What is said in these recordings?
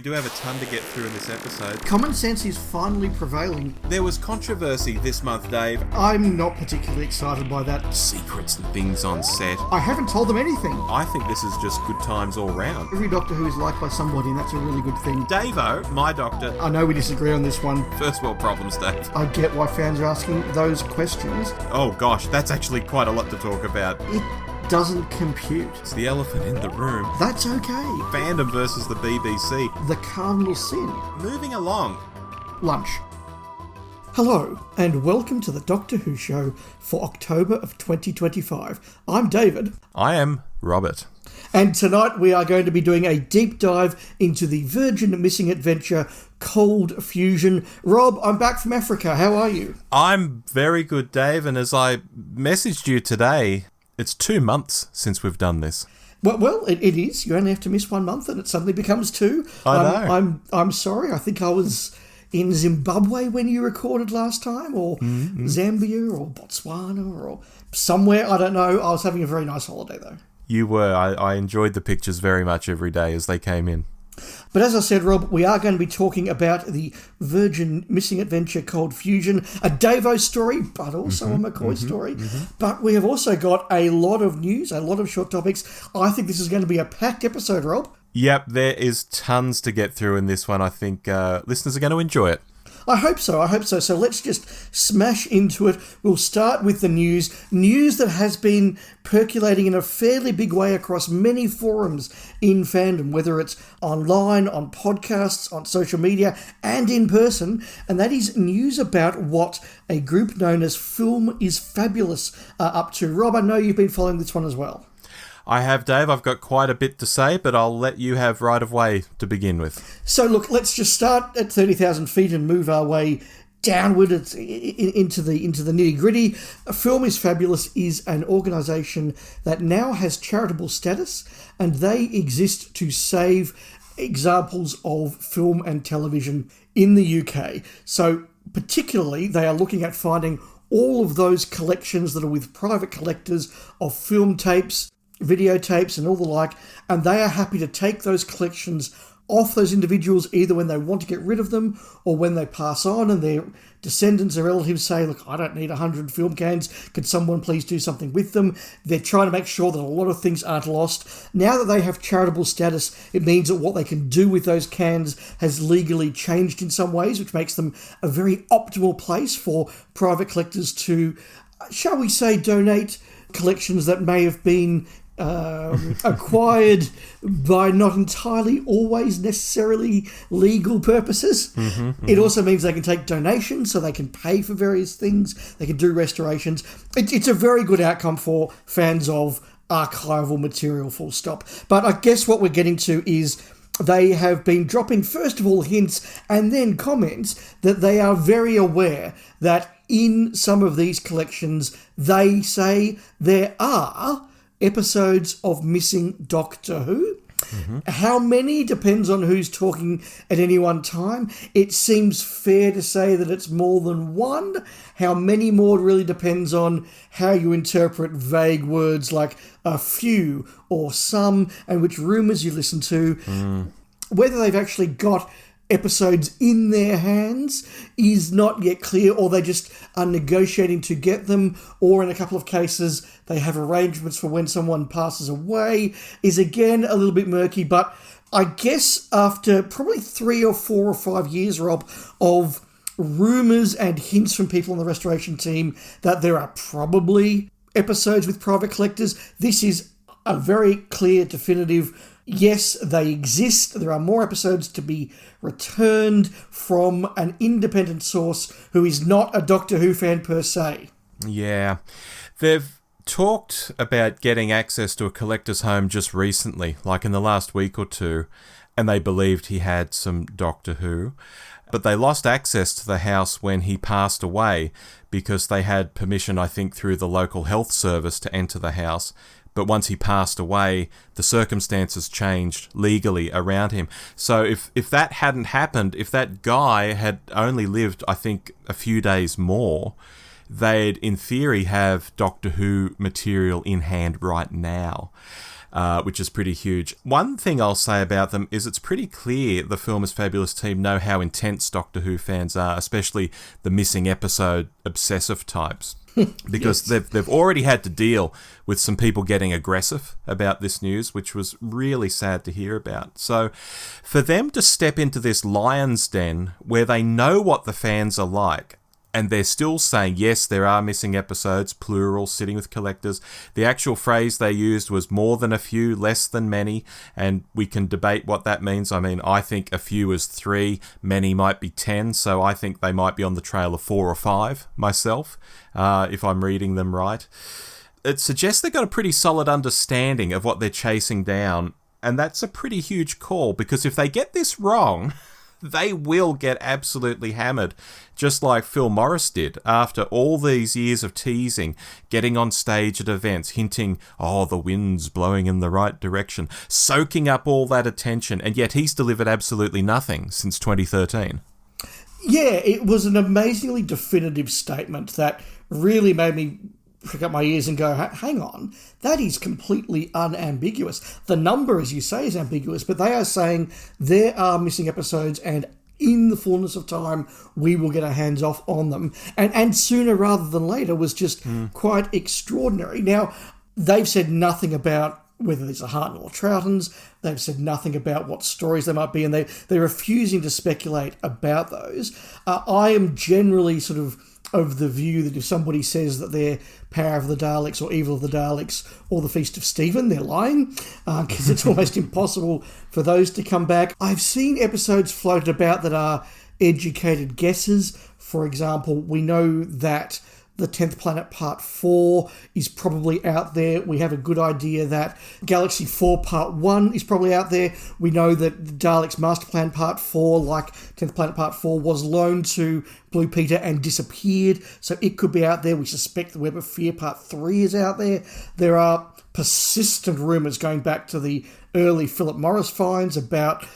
We do have a ton to get through in this episode. Common sense is finally prevailing. There was controversy this month, Dave. I'm not particularly excited by that. Secrets and things on set. I haven't told them anything. I think this is just good times all round. Every Doctor Who is liked by somebody, and that's a really good thing. Davo, my doctor. I know we disagree on this one. First world problems, Dave. I get why fans are asking those questions. Oh gosh, that's actually quite a lot to talk about. It doesn't compute. It's the elephant in the room. That's okay. Fandom versus the BBC. The cardinal sin. Moving along. Lunch. Hello, and welcome to the Doctor Who show for October of 2025. I'm David. I am Robert. And tonight we are going to be doing a deep dive into the Virgin Missing Adventure Cold Fusion. Rob, I'm back from Africa. How are you? I'm very good, Dave, and as I messaged you today, it's 2 months since we've done this. Well, it is. You only have to miss 1 month and it suddenly becomes 2. I know. I'm sorry. I think I was in Zimbabwe when you recorded last time, or Zambia, or Botswana, or somewhere. I don't know. I was having a very nice holiday, though. You were. I enjoyed the pictures very much every day as they came in. But as I said, Rob, we are going to be talking about the Virgin Missing Adventure Cold Fusion, a Davo story, but also a McCoy story. But we have also got a lot of news, a lot of short topics. I think this is going to be a packed episode, Rob. Yep, there is tons to get through in this one. I think listeners are going to enjoy it. I hope so. So let's just smash into it. We'll start with the news. News that has been percolating in a fairly big way across many forums in fandom, whether it's online, on podcasts, on social media, and in person. And that is news about what a group known as Film is Fabulous are up to. Rob, I know you've been following this one as well. I have, Dave. I've got quite a bit to say, but I'll let you have right of way to begin with. So look, let's just start at 30,000 feet and move our way downward into the nitty-gritty. Film is Fabulous is an organisation that now has charitable status, and they exist to save examples of film and television in the UK. So particularly, they are looking at finding all of those collections that are with private collectors of film tapes, videotapes and all the like, and they are happy to take those collections off those individuals either when they want to get rid of them or when they pass on and their descendants or relatives say, look, I don't need 100 film cans, could someone please do something with them? They're trying to make sure that a lot of things aren't lost. Now that they have charitable status, it means that what they can do with those cans has legally changed in some ways, which makes them a very optimal place for private collectors to, shall we say, donate collections that may have been acquired by not entirely always necessarily legal purposes. It also means they can take donations, so they can pay for various things. They can do restorations. It's a very good outcome for fans of archival material, full stop. But I guess what we're getting to is they have been dropping, first of all, hints and then comments that they are very aware that in some of these collections, they say there are episodes of missing Doctor Who. How many depends on who's talking at any one time. It seems fair to say that it's more than one. How many more really depends on how you interpret vague words like a few or some, and which rumours you listen to. Whether they've actually got episodes in their hands is not yet clear, or they just are negotiating to get them, or in a couple of cases they have arrangements for when someone passes away, is again a little bit murky. But I guess after probably 3 or 4 or 5 years, Rob, of rumours and hints from people on the restoration team that there are probably episodes with private collectors, this is a very clear, definitive, yes, they exist. There are more episodes to be returned from an independent source who is not a Doctor Who fan per se. Yeah. They've talked about getting access to a collector's home just recently, like in the last week or two, and they believed he had some Doctor Who. But they lost access to the house when he passed away because they had permission, I think, through the local health service to enter the house. But once he passed away, the circumstances changed legally around him. So if that hadn't happened, if that guy had only lived, I think, a few days more, they'd, in theory, have Doctor Who material in hand right now. which is pretty huge. One thing I'll say about them is it's pretty clear the Film is Fabulous team know how intense Doctor Who fans are, especially the missing episode obsessive types. Because they've already had to deal with some people getting aggressive about this news, which was really sad to hear about. So for them to step into this lion's den where they know what the fans are like, and they're still saying, yes, there are missing episodes, plural, sitting with collectors. The actual phrase they used was more than a few, less than many, and we can debate what that means. I mean, I think a few is 3, many might be 10, so I think they might be on the trail of 4 or 5 myself, if I'm reading them right. It suggests they've got a pretty solid understanding of what they're chasing down, and that's a pretty huge call, because if they get this wrong, they will get absolutely hammered, just like Phil Morris did after all these years of teasing, getting on stage at events, hinting, oh, the wind's blowing in the right direction, soaking up all that attention, and yet he's delivered absolutely nothing since 2013. Yeah, it was an amazingly definitive statement that really made me prick up my ears and go, hang on, that is completely unambiguous. The number, as you say, is ambiguous, but they are saying there are missing episodes and in the fullness of time, we will get our hands off on them. And sooner rather than later was just quite extraordinary. Now, they've said nothing about whether these are Hartnell or Troughtons. They've said nothing about what stories they might be, and they're refusing to speculate about those. I am generally sort of the view that if somebody says that they're Power of the Daleks or Evil of the Daleks or the Feast of Stephen, they're lying, because it's almost impossible for those to come back. I've seen episodes floated about that are educated guesses. For example, we know that the 10th Planet Part 4 is probably out there. We have a good idea that Galaxy 4 Part 1 is probably out there. We know that the Daleks Master Plan Part 4, like 10th Planet Part 4, was loaned to Blue Peter and disappeared, so it could be out there. We suspect the Web of Fear Part 3 is out there. There are persistent rumours going back to the early Philip Morris finds about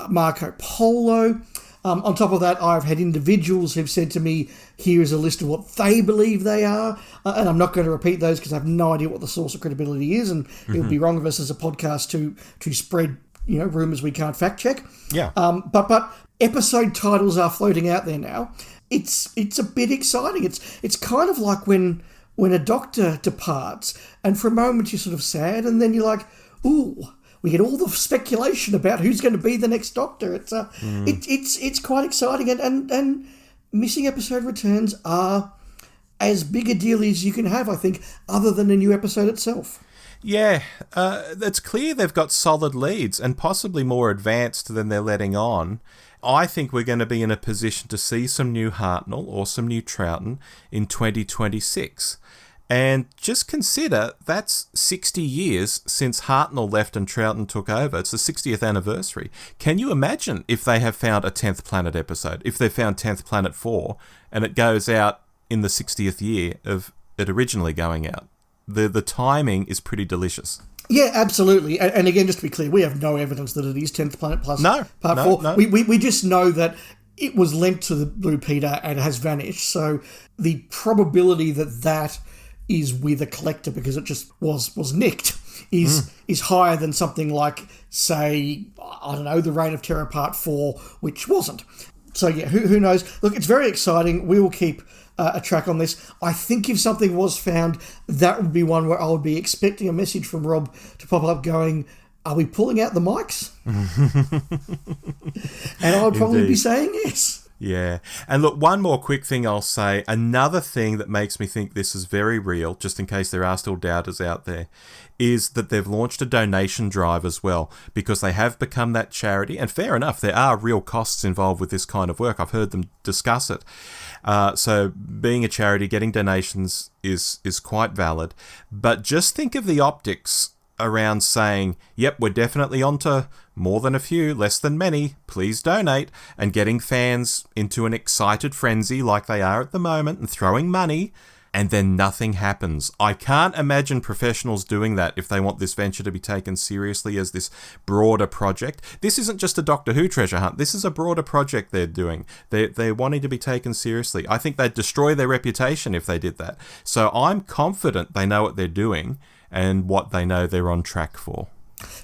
Marco Polo. On top of that, I've had individuals who've said to me, here is a list of what they believe they are, and I'm not going to repeat those because I have no idea what the source of credibility is, and it would be wrong of us as a podcast to spread rumours we can't fact check. Yeah. But episode titles are floating out there now. It's a bit exciting. It's kind of like when a doctor departs, and for a moment you're sort of sad, and then you're like, ooh. We get all the speculation about who's going to be the next Doctor. It's quite exciting, and missing episode returns are as big a deal as you can have, I think, other than a new episode itself. Yeah, it's clear they've got solid leads and possibly more advanced than they're letting on. I think we're going to be in a position to see some new Hartnell or some new Troughton in 2026. And just consider, that's 60 years since Hartnell left and Troughton took over. It's the 60th anniversary. Can you imagine if they have found a 10th Planet episode, if they found 10th Planet 4, and it goes out in the 60th year of it originally going out? The timing is pretty delicious. Yeah, absolutely. And again, just to be clear, we have no evidence that it is 10th Planet Plus Part 4. No. We just know that it was linked to the Blue Peter and has vanished. So the probability that is with a collector because it just was nicked is higher than something like, say, I don't know, the Reign of Terror Part 4, which wasn't. So yeah, who knows? Look, it's very exciting. We will keep a track on this. I think if something was found, that would be one where I would be expecting a message from Rob to pop up going, are we pulling out the mics? And I would probably be saying yes. Yeah. And look, one more quick thing I'll say. Another thing that makes me think this is very real, just in case there are still doubters out there, is that they've launched a donation drive as well, because they have become that charity. And fair enough, there are real costs involved with this kind of work. I've heard them discuss it. So being a charity, getting donations is quite valid. But just think of the optics around saying, yep, we're definitely onto more than a few, less than many, please donate, and getting fans into an excited frenzy like they are at the moment and throwing money, and then nothing happens. I can't imagine professionals doing that if they want this venture to be taken seriously as this broader project. This isn't just a Doctor Who treasure hunt. This is a broader project they're doing. They're wanting to be taken seriously. I think they'd destroy their reputation if they did that. So I'm confident they know what they're doing, and what they know they're on track for.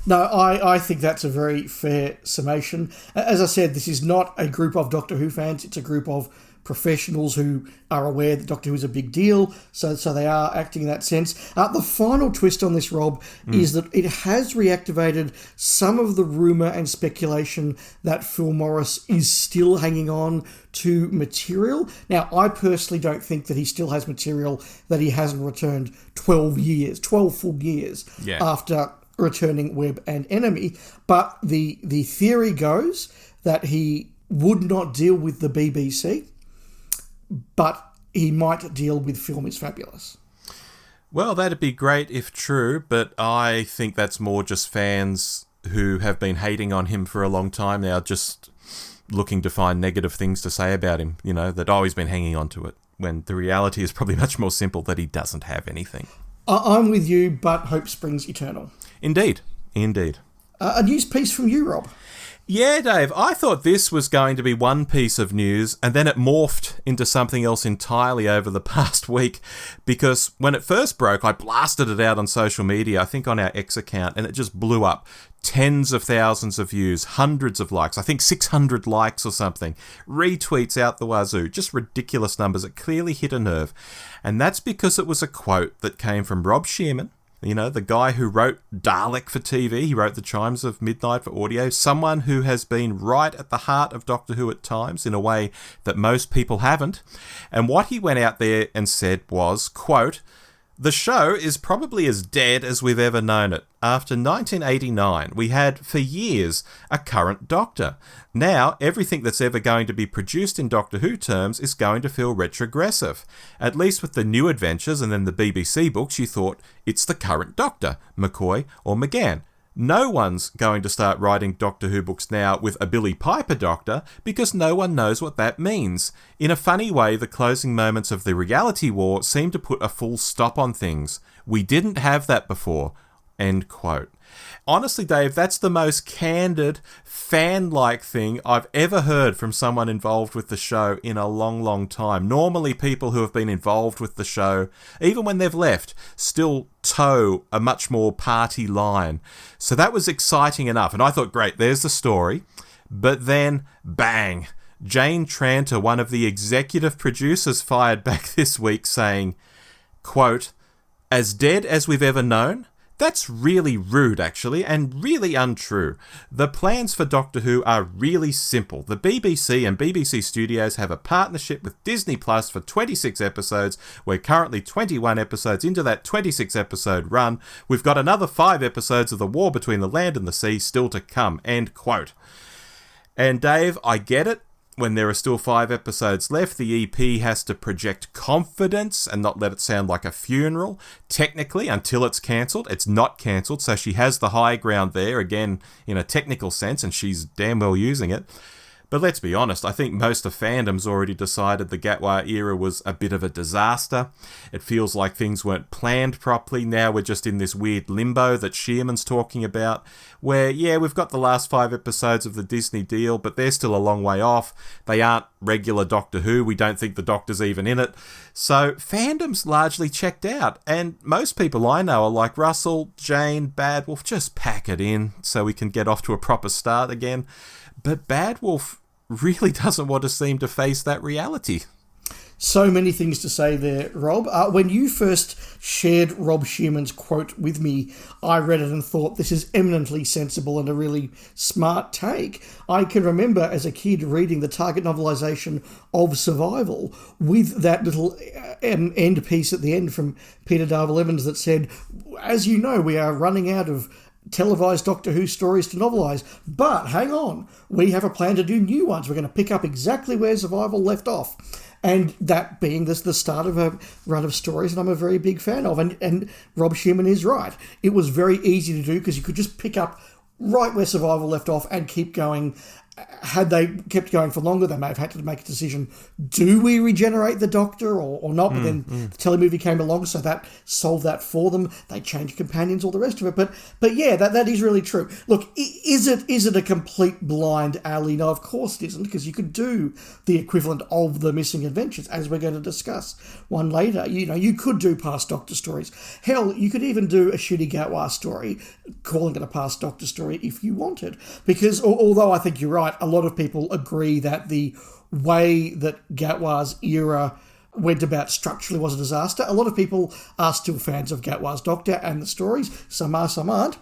No, I think that's a very fair summation. As I said, this is not a group of Doctor Who fans. It's a group of professionals who are aware that Doctor Who is a big deal, so they are acting in that sense. The final twist on this, Rob, is that it has reactivated some of the rumour and speculation that Phil Morris is still hanging on to material. Now, I personally don't think that he still has material that he hasn't returned 12 full years after returning Web and Enemy, but the theory goes that he would not deal with the BBC, but he might deal with Film is Fabulous. Well, that'd be great if true, but I think that's more just fans who have been hating on him for a long time now, just looking to find negative things to say about him, that he's been hanging on to it, when the reality is probably much more simple, that he doesn't have anything. I'm with you, but hope springs eternal. Indeed. A news piece from you, Rob. Yeah, Dave, I thought this was going to be one piece of news, and then it morphed into something else entirely over the past week, because when it first broke, I blasted it out on social media, I think on our X account, and it just blew up. Tens of thousands of views, hundreds of likes, I think 600 likes or something, retweets out the wazoo, just ridiculous numbers. It clearly hit a nerve, and that's because it was a quote that came from Rob Shearman, the guy who wrote Dalek for TV. He wrote The Chimes of Midnight for audio. Someone who has been right at the heart of Doctor Who at times in a way that most people haven't. And what he went out there and said was, quote, "The show is probably as dead as we've ever known it. After 1989, we had, for years, a current Doctor. Now, everything that's ever going to be produced in Doctor Who terms is going to feel retrogressive. At least with the new adventures and then the BBC books, you thought, it's the current Doctor, McCoy or McGann. No one's going to start writing Doctor Who books now with a Billy Piper Doctor because no one knows what that means. In a funny way, the closing moments of the reality war seem to put a full stop on things. We didn't have that before." End quote. Honestly, Dave, that's the most candid, fan-like thing I've ever heard from someone involved with the show in a long, long time. Normally, people who have been involved with the show, even when they've left, still toe a much more party line. So that was exciting enough, and I thought, great, there's the story. But then, bang, Jane Tranter, one of the executive producers, fired back this week saying, quote, "As dead as we've ever known? That's really rude, actually, and really untrue. The plans for Doctor Who are really simple. The BBC and BBC Studios have a partnership with Disney Plus for 26 episodes. We're currently 21 episodes into that 26-episode run. We've got another 5 episodes of The War Between the Land and the Sea still to come." End quote. And Dave, I get it. When there are still 5 episodes left, the EP has to project confidence and not let it sound like a funeral. Technically, until it's cancelled, it's not cancelled, so she has the high ground there, again, in a technical sense, and she's damn well using it. But let's be honest, I think most of fandom's already decided the Gatwa era was a bit of a disaster. It feels like things weren't planned properly. Now we're just in this weird limbo that Shearman's talking about, where, yeah, we've got the last 5 episodes of the Disney deal, but they're still a long way off. They aren't regular Doctor Who. We don't think the Doctor's even in it. So fandom's largely checked out, and most people I know are like Russell, Jane, Bad Wolf, just pack it in so we can get off to a proper start again. But Bad Wolf really doesn't want to seem to face that reality. So many things to say there, Rob. When you first shared Rob Shearman's quote with me, I read it and thought this is eminently sensible and a really smart take. I can remember as a kid reading the Target novelisation of Survival with that little end piece at the end from Peter Darvill Evans that said, "As you know, we are running out of televised Doctor Who stories to novelise, but hang on, we have a plan to do new ones. We're going to pick up exactly where Survival left off." And that being the start of a run of stories that I'm a very big fan of. And Rob Shearman is right. It was very easy to do because you could just pick up right where Survival left off and keep going. had they kept going for longer, they may have had to make a decision, do we regenerate the Doctor or not? But then the telemovie came along, so that solved that for them. They changed companions, all the rest of it. But yeah, that is really true. Look, is it a complete blind alley? No, of course it isn't, because you could do the equivalent of the Missing Adventures, as we're going to discuss one later. You could do past Doctor stories. Hell, you could even do a shitty Gatwa story, calling it a past Doctor story if you wanted. Because although I think you're right, a lot of people agree that the way that Gatwa's era went about structurally was a disaster. A lot of people are still fans of Gatwa's Doctor and the stories. Some are, some aren't.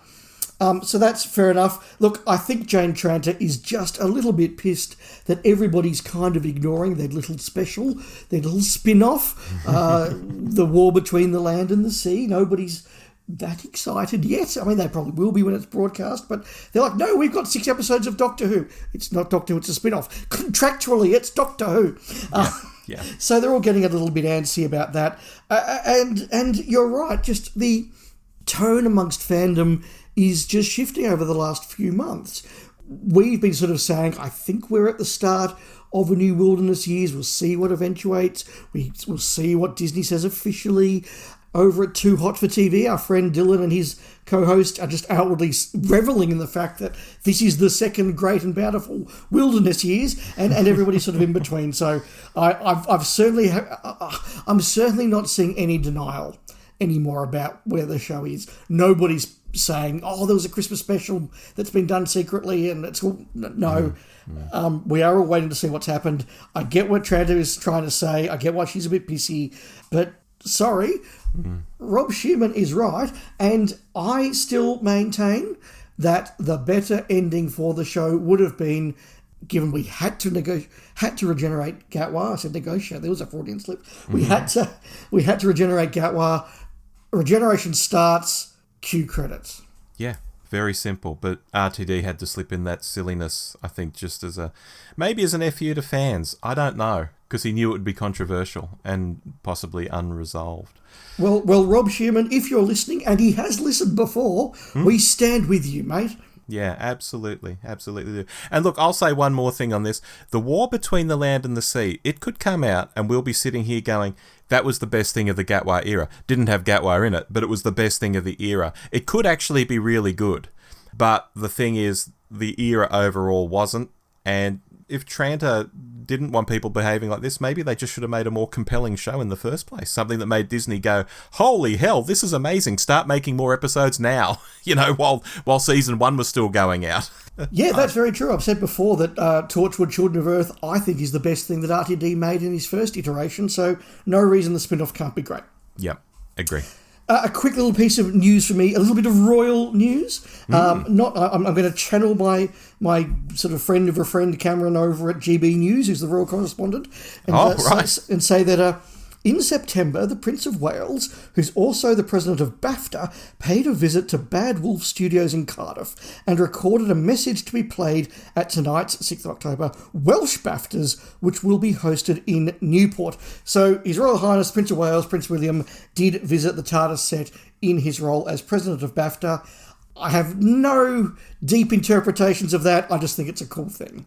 So that's fair enough. Look, I think Jane Tranter is just a little bit pissed that everybody's kind of ignoring their little special, their little spin-off, the war between the land and the sea. Nobody's that excited yet. I mean, they probably will be when it's broadcast, but they're like, no, we've got 6 episodes of Doctor Who. It's not Doctor Who, it's a spin-off. Contractually, it's Doctor Who. Yeah. So they're all getting a little bit antsy about that. And you're right, just the tone amongst fandom is just shifting over the last few months. We've been sort of saying, I think we're at the start of a new Wilderness Years. We'll see what eventuates. We'll see what Disney says officially. Over at Too Hot for TV, our friend Dylan and his co-host are just outwardly reveling in the fact that this is the second great and bountiful Wilderness Years, and everybody's sort of in between. So I'm certainly not seeing any denial anymore about where the show is. Nobody's saying, oh, there was a Christmas special that's been done secretly, and it's all... No. We are all waiting to see what's happened. I get what Tranter is trying to say. I get why she's a bit pissy, but sorry, Rob Shearman is right, and I still maintain that the better ending for the show would have been, given we had to regenerate Gatwa. I said negotiate. There was a Freudian slip. We had to regenerate Gatwa. Regeneration starts. Cue credits. Yeah, very simple. But RTD had to slip in that silliness, I think, just as maybe as an FU to fans. I don't know, because he knew it would be controversial and possibly unresolved. Well, Rob Shearman, if you're listening, and he has listened before, we stand with you, mate. Yeah, absolutely. Absolutely do. And look, I'll say one more thing on this. The war between the land and the sea, it could come out and we'll be sitting here going, that was the best thing of the Gatwa era. Didn't have Gatwa in it, but it was the best thing of the era. It could actually be really good. But the thing is, the era overall wasn't. And if Tranter didn't want people behaving like this, maybe they just should have made a more compelling show in the first place. Something that made Disney go, holy hell, this is amazing. Start making more episodes now, while season 1 was still going out. Yeah, that's very true. I've said before that Torchwood Children of Earth, I think, is the best thing that RTD made in his first iteration, so no reason the spin-off can't be great. Yep, agree. A quick little piece of news for me, a little bit of royal news. I'm going to channel my sort of friend of a friend, Cameron, over at GB News, who's the royal correspondent, and say that in September, the Prince of Wales, who's also the president of BAFTA, paid a visit to Bad Wolf Studios in Cardiff and recorded a message to be played at tonight's, 6th of October, Welsh BAFTAs, which will be hosted in Newport. So His Royal Highness Prince of Wales, Prince William, did visit the TARDIS set in his role as president of BAFTA. I have no deep interpretations of that. I just think it's a cool thing.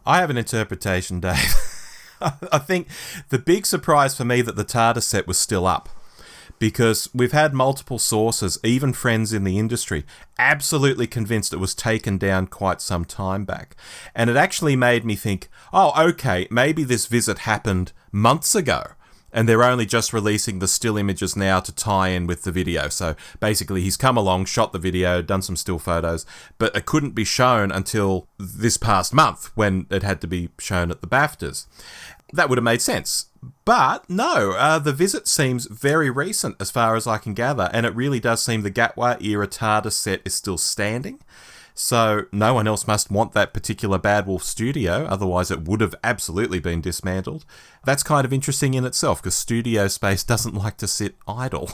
I have an interpretation, Dave. I think the big surprise for me that the TARDIS set was still up, because we've had multiple sources, even friends in the industry, absolutely convinced it was taken down quite some time back. And it actually made me think, oh, okay, maybe this visit happened months ago, and they're only just releasing the still images now to tie in with the video. So basically he's come along, shot the video, done some still photos, but it couldn't be shown until this past month when it had to be shown at the BAFTAs. That would have made sense. But no, the visit seems very recent as far as I can gather, and it really does seem the Gatwa era TARDIS set is still standing. So no one else must want that particular Bad Wolf studio, otherwise it would have absolutely been dismantled. That's kind of interesting in itself, because studio space doesn't like to sit idle.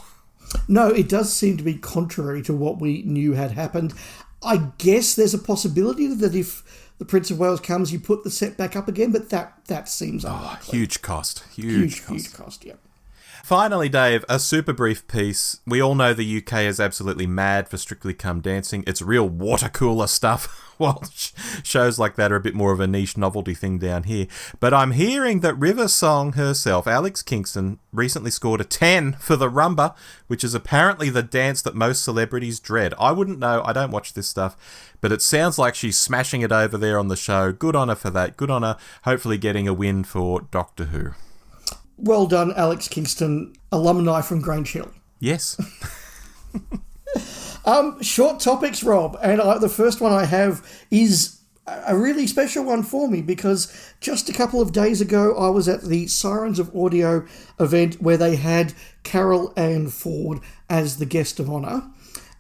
No, it does seem to be contrary to what we knew had happened. I guess there's a possibility that if the Prince of Wales comes, you put the set back up again, but that seems unlikely. Huge cost. Huge cost, yeah. Finally, Dave, a super brief piece. We all know the UK is absolutely mad for Strictly Come Dancing. It's real water cooler stuff. Well, shows like that are a bit more of a niche novelty thing down here. But I'm hearing that River Song herself, Alex Kingston, recently scored a 10 for the rumba, which is apparently the dance that most celebrities dread. I wouldn't know. I don't watch this stuff. But it sounds like she's smashing it over there on the show. Good on her for that. Good on her. Hopefully getting a win for Doctor Who. Well done, Alex Kingston, alumni from Grange Hill. Yes. Short topics, Rob, and the first one I have is a really special one for me because just a couple of days ago I was at the Sirens of Audio event where they had Carol Ann Ford as the guest of honour.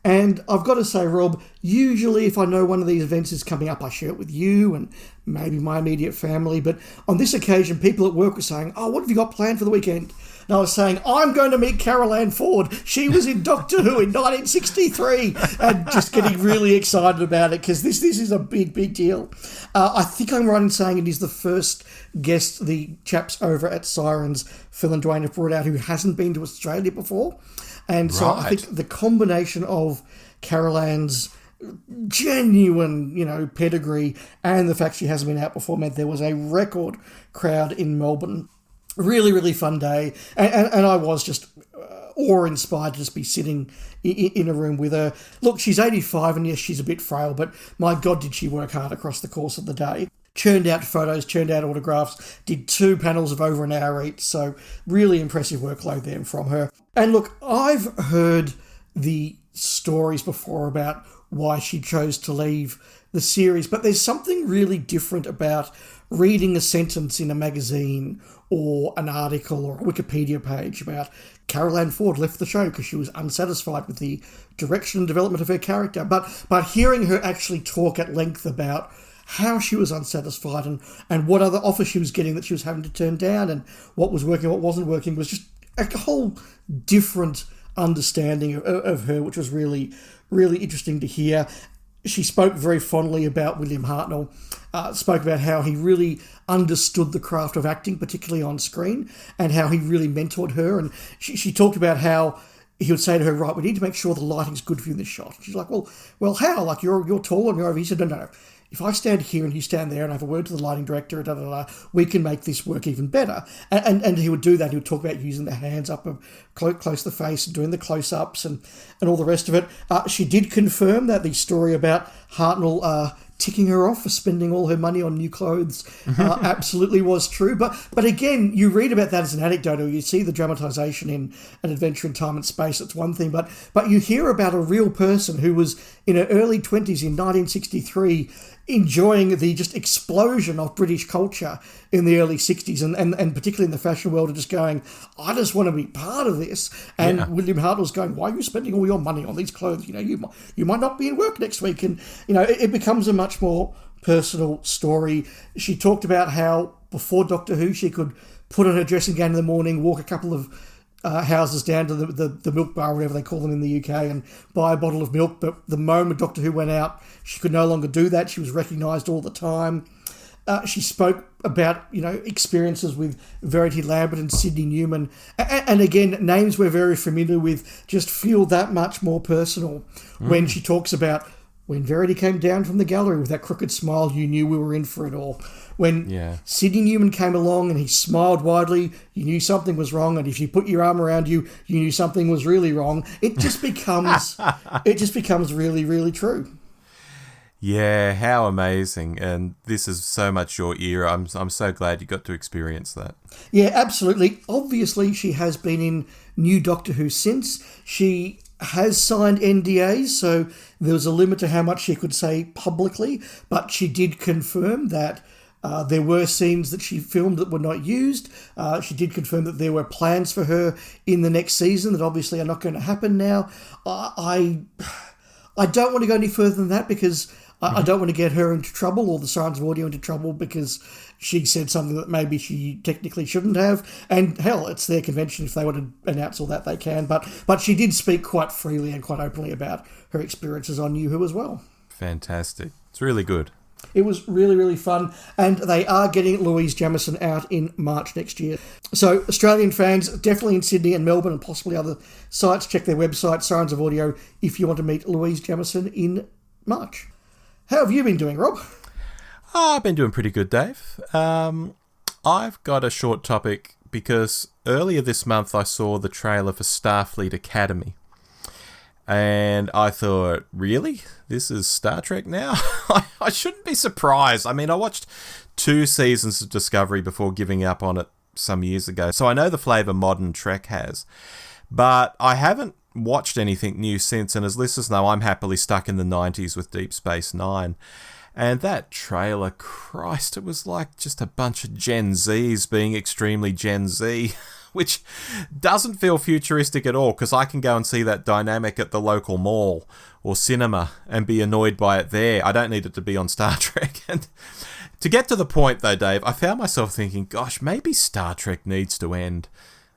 And I've got to say, Rob, usually if I know one of these events is coming up, I share it with you and maybe my immediate family. But on this occasion, people at work were saying, oh, what have you got planned for the weekend? And I was saying, I'm going to meet Carol Ann Ford. She was in Doctor Who in 1963. And just getting really excited about it because this is a big, big deal. I think I'm right in saying it is the first guest the chaps over at Sirens, Phil and Dwayne, have brought out who hasn't been to Australia before. And so I think the combination of Carol Ann's genuine, pedigree and the fact she hasn't been out before meant there was a record crowd in Melbourne. Really, really fun day. And I was just awe-inspired to just be sitting in a room with her. Look, she's 85 and yes, she's a bit frail, but my God, did she work hard across the course of the day. Churned out photos, churned out autographs, did 2 panels of over an hour each, so really impressive workload there from her. And look, I've heard the stories before about why she chose to leave the series, but there's something really different about reading a sentence in a magazine or an article or a Wikipedia page about Carol Ann Ford left the show because she was unsatisfied with the direction and development of her character. But hearing her actually talk at length about how she was unsatisfied and what other offers she was getting that she was having to turn down and what was working, what wasn't working, was just a whole different understanding of her, which was really, really interesting to hear. She spoke very fondly about William Hartnell, spoke about how he really understood the craft of acting, particularly on screen, and how he really mentored her. And she talked about how he would say to her, right, we need to make sure the lighting's good for you in this shot. She's like, well, how? Like, you're tall and you're over. He said, no. If I stand here and you stand there and I have a word to the lighting director, we can make this work even better. And he would do that. He would talk about using the hands up close to the face and doing the close-ups and all the rest of it. She did confirm that the story about Hartnell ticking her off for spending all her money on new clothes absolutely was true. But again, you read about that as an anecdote, or you see the dramatisation in An Adventure in Time and Space, it's one thing. But you hear about a real person who was in her early 20s in 1963 enjoying the just explosion of British culture in the early 60s and particularly in the fashion world, and just going, I just want to be part of this. And William Hartnell's going, why are you spending all your money on these clothes? You might not be in work next week. And, it becomes a much more personal story. She talked about how before Doctor Who, she could put on her dressing gown in the morning, walk a couple of houses down to the milk bar, whatever they call them in the UK, and buy a bottle of milk. But the moment Doctor Who went out, she could no longer do that. She was recognised all the time. She spoke about, experiences with Verity Lambert and Sidney Newman. And again, names we're very familiar with just feel that much more personal when she talks about when Verity came down from the gallery with that crooked smile, you knew we were in for it all. When Sidney Newman came along and he smiled widely, you knew something was wrong. And if you put your arm around you, you knew something was really wrong. It just becomes, really, really true. Yeah, how amazing. And this is so much your era. I'm so glad you got to experience that. Yeah, absolutely. Obviously, she has been in New Doctor Who since. She has signed NDAs, so there was a limit to how much she could say publicly, but she did confirm that there were scenes that she filmed that were not used. She did confirm that there were plans for her in the next season that obviously are not going to happen now. I don't want to go any further than that because I don't want to get her into trouble or the Sirens of Audio into trouble because she said something that maybe she technically shouldn't have. And hell, it's their convention. If they want to announce all that, they can. But she did speak quite freely and quite openly about her experiences on New Who as well. Fantastic. It's really good. It was really, really fun, and they are getting Louise Jamieson out in March next year. So Australian fans, definitely in Sydney and Melbourne and possibly other sites, check their website, Sirens of Audio, if you want to meet Louise Jamieson in March. How have you been doing, Rob? I've been doing pretty good, Dave. I've got a short topic because earlier this month I saw the trailer for Starfleet Academy. And I thought, really? This is Star Trek now? I shouldn't be surprised. I mean, I watched 2 seasons of Discovery before giving up on it some years ago, so I know the flavour modern Trek has. But I haven't watched anything new since, and as listeners know, I'm happily stuck in the 90s with Deep Space Nine. And that trailer, Christ, it was like just a bunch of Gen Zs being extremely Gen Z. Which doesn't feel futuristic at all, because I can go and see that dynamic at the local mall or cinema and be annoyed by it there. I don't need it to be on Star Trek. And to get to the point, though, Dave, I found myself thinking, gosh, maybe Star Trek needs to end.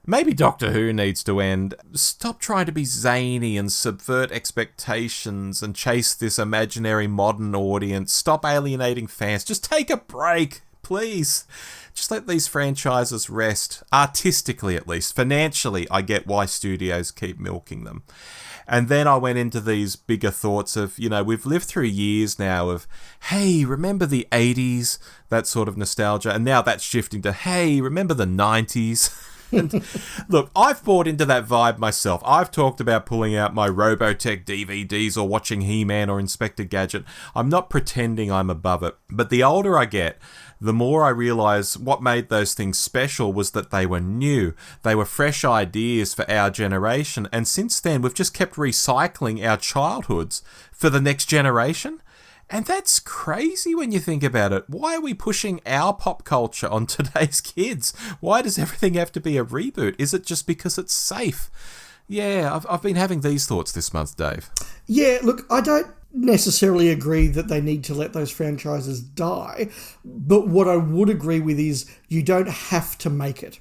Maybe Doctor Who needs to end. Stop trying to be zany and subvert expectations and chase this imaginary modern audience. Stop alienating fans. Just take a break, please. Just let these franchises rest, artistically at least. Financially, I get why studios keep milking them. And then I went into these bigger thoughts of, we've lived through years now of, hey, remember the 80s? That sort of nostalgia. And now that's shifting to, hey, remember the 90s? And look, I've bought into that vibe myself. I've talked about pulling out my Robotech DVDs or watching He-Man or Inspector Gadget. I'm not pretending I'm above it. But the older I get, the more I realise what made those things special was that they were new. They were fresh ideas for our generation. And since then, we've just kept recycling our childhoods for the next generation. And that's crazy when you think about it. Why are we pushing our pop culture on today's kids? Why does everything have to be a reboot? Is it just because it's safe? Yeah, I've been having these thoughts this month, Dave. Yeah, look, I don't necessarily agree that they need to let those franchises die. But what I would agree with is you don't have to make it.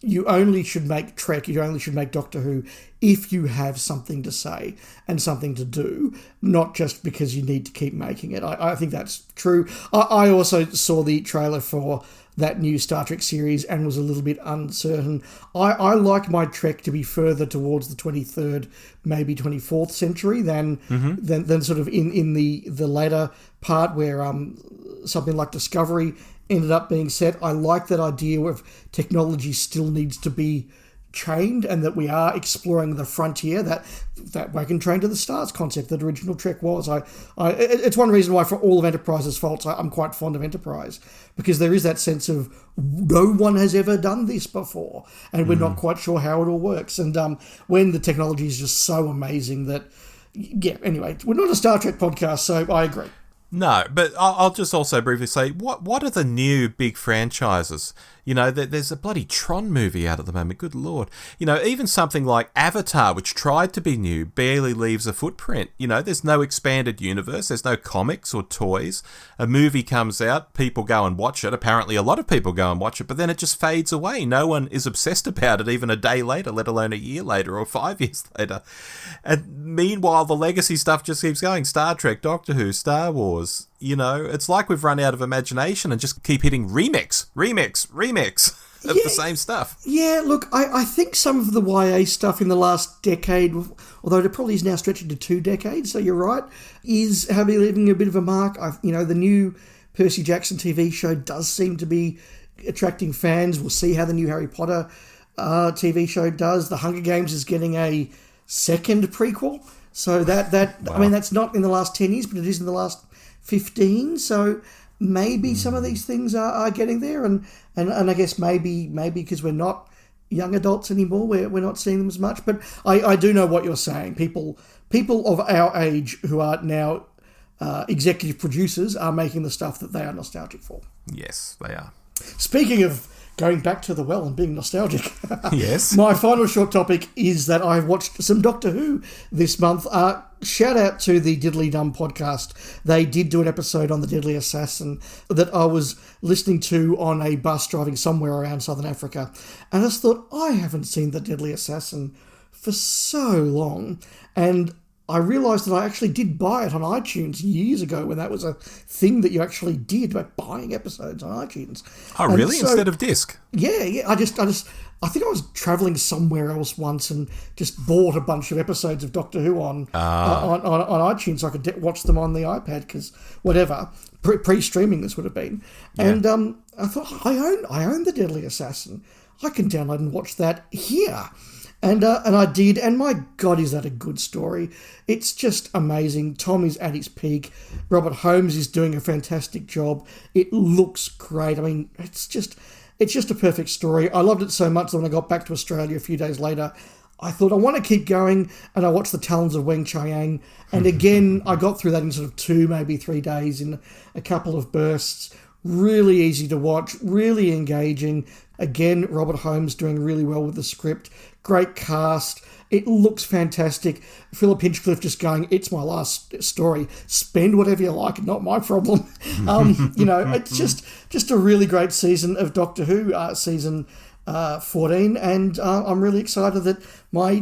You only should make Trek, you only should make Doctor Who if you have something to say and something to do, not just because you need to keep making it. I think that's true. I also saw the trailer for that new Star Trek series and was a little bit uncertain. I like my Trek to be further towards the 23rd, maybe 24th century than sort of in the later part where something like Discovery ended up being set. I like that idea of technology still needs to be chained and that we are exploring the frontier, that wagon train to the stars concept that original Trek was. It's one reason why, for all of Enterprise's faults, I'm quite fond of Enterprise, because there is that sense of no one has ever done this before and we're not quite sure how it all works. And when the technology is just so amazing that, yeah, anyway, we're not a Star Trek podcast, so I agree. No, but I'll just also briefly say, what are the new big franchises? There's a bloody Tron movie out at the moment, good Lord. Even something like Avatar, which tried to be new, barely leaves a footprint. There's no expanded universe, there's no comics or toys. A movie comes out, people go and watch it. Apparently a lot of people go and watch it, but then it just fades away. No one is obsessed about it even a day later, let alone a year later or 5 years later. And meanwhile, the legacy stuff just keeps going. Star Trek, Doctor Who, Star Wars. It's like we've run out of imagination and just keep hitting remix of the same stuff. Yeah, look, I think some of the YA stuff in the last decade, although it probably is now stretching to 2 decades, so you're right, is leaving a bit of a mark. The new Percy Jackson TV show does seem to be attracting fans. We'll see how the new Harry Potter TV show does. The Hunger Games is getting a second prequel. So that wow. I mean, that's not in the last 10 years, but it is in the last 15. So maybe some of these things are getting there. And I guess maybe because we're not young adults anymore, we're not seeing them as much. But I do know what you're saying. People of our age who are now executive producers are making the stuff that they are nostalgic for. Yes, they are. Speaking of going back to the well and being nostalgic. Yes. My final short topic is that I've watched some Doctor Who this month. Shout out to the Diddly Dum podcast. They did do an episode on the Deadly Assassin that I was listening to on a bus driving somewhere around Southern Africa. And I just thought, I haven't seen the Deadly Assassin for so long. And I realised that I actually did buy it on iTunes years ago when that was a thing that you actually did, by buying episodes on iTunes. Oh, really? Instead of disc? Yeah. I think I was travelling somewhere else once and just bought a bunch of episodes of Doctor Who on iTunes so I could watch them on the iPad, because whatever, pre-streaming this would have been. Yeah. And I thought, I own The Deadly Assassin. I can download and watch that here. And I did, and my God, is that a good story. It's just amazing. Tom is at his peak. Robert Holmes is doing a fantastic job. It looks great. I mean, it's just a perfect story. I loved it so much that when I got back to Australia a few days later, I thought, I want to keep going, and I watched The Talons of Weng Chiang, and again, I got through that in sort of 2, maybe 3 days in a couple of bursts. Really easy to watch, really engaging. Again, Robert Holmes doing really well with the script. Great cast. It looks fantastic. Philip Hinchcliffe just going, it's my last story. Spend whatever you like, not my problem. It's just a really great season of Doctor Who, season 14, and I'm really excited that my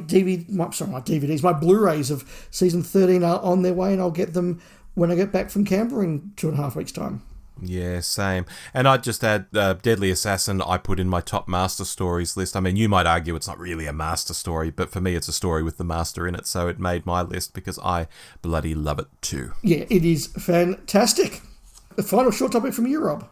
Blu-rays of season 13 are on their way, and I'll get them when I get back from Canberra in 2.5 weeks' time. Yeah, same. And I'd just add Deadly Assassin I put in my top master stories list. I mean, you might argue it's not really a master story, but for me it's a story with the master in it, so it made my list because I bloody love it too. Yeah, it is fantastic. The final short topic from you, Rob.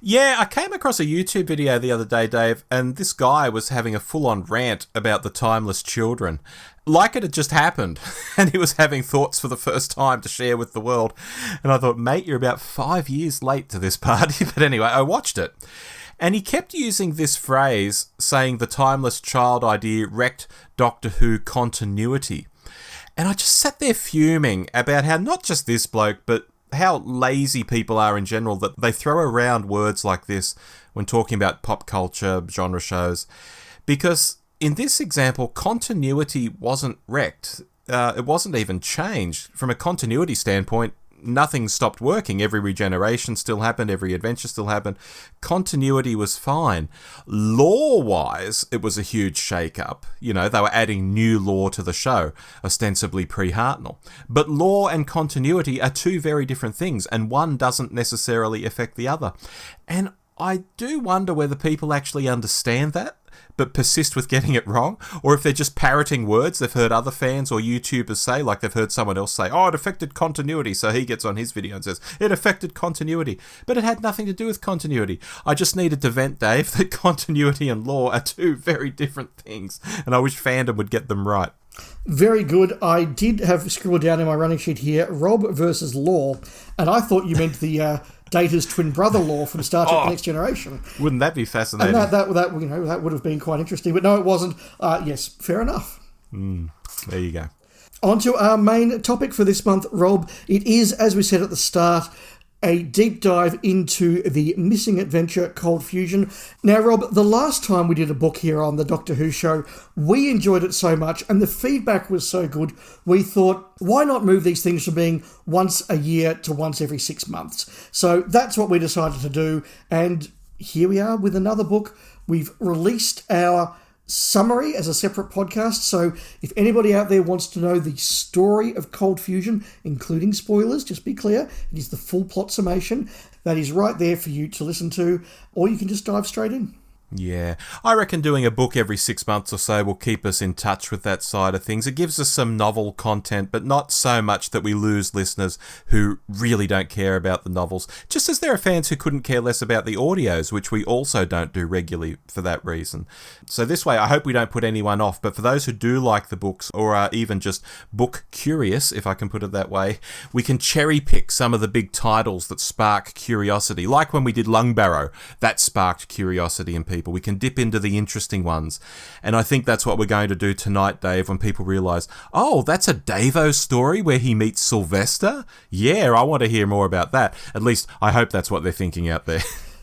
Yeah, I came across a YouTube video the other day, Dave, and this guy was having a full-on rant about the timeless children. Like it had just happened, and he was having thoughts for the first time to share with the world. And I thought, mate, you're about 5 years late to this party. But anyway, I watched it. And he kept using this phrase, saying the timeless child idea wrecked Doctor Who continuity. And I just sat there fuming about how not just this bloke, but how lazy people are in general, that they throw around words like this when talking about pop culture, genre shows. Because in this example, continuity wasn't wrecked. It wasn't even changed. From a continuity standpoint, nothing stopped working. Every regeneration still happened. Every adventure still happened. Continuity was fine. Lore-wise, it was a huge shake-up. You know, they were adding new lore to the show, ostensibly pre-Hartnell. But lore and continuity are two very different things, and one doesn't necessarily affect the other. And I do wonder whether people actually understand that, but persist with getting it wrong, or if they're just parroting words they've heard other fans or YouTubers say, like they've heard someone else say, oh, it affected continuity, so he gets on his video and says, it affected continuity, but it had nothing to do with continuity. I just needed to vent, Dave, that continuity and lore are two very different things, and I wish fandom would get them right. Very good. I did have scribbled down in my running sheet here, Rob versus Lore, and I thought you meant the Data's twin brother Lore from Star Trek The Next Generation. Wouldn't that be fascinating? And that would have been quite interesting, but no, it wasn't. Yes, fair enough. There you go. On to our main topic for this month, Rob. It is, as we said at the start, a deep dive into the missing adventure Cold Fusion. Now, Rob, the last time we did a book here on the Doctor Who show, we enjoyed it so much and the feedback was so good, we thought, why not move these things from being once a year to once every 6 months? So that's what we decided to do, and here we are with another book. We've released our summary as a separate podcast, so if anybody out there wants to know the story of Cold Fusion, including spoilers, just be clear, it is the full plot summation that is right there for you to listen to, or you can just dive straight in. Yeah, I reckon doing a book every 6 months or so will keep us in touch with that side of things. It gives us some novel content, but not so much that we lose listeners who really don't care about the novels, just as there are fans who couldn't care less about the audios, which we also don't do regularly for that reason. So this way, I hope we don't put anyone off, but for those who do like the books, or are even just book curious, if I can put it that way, we can cherry pick some of the big titles that spark curiosity, like when we did Lungbarrow, that sparked curiosity in people. We can dip into the interesting ones. And I think that's what we're going to do tonight, Dave, when people realise, oh, that's a Davo story where he meets Sylvester? Yeah, I want to hear more about that. At least I hope that's what they're thinking out there.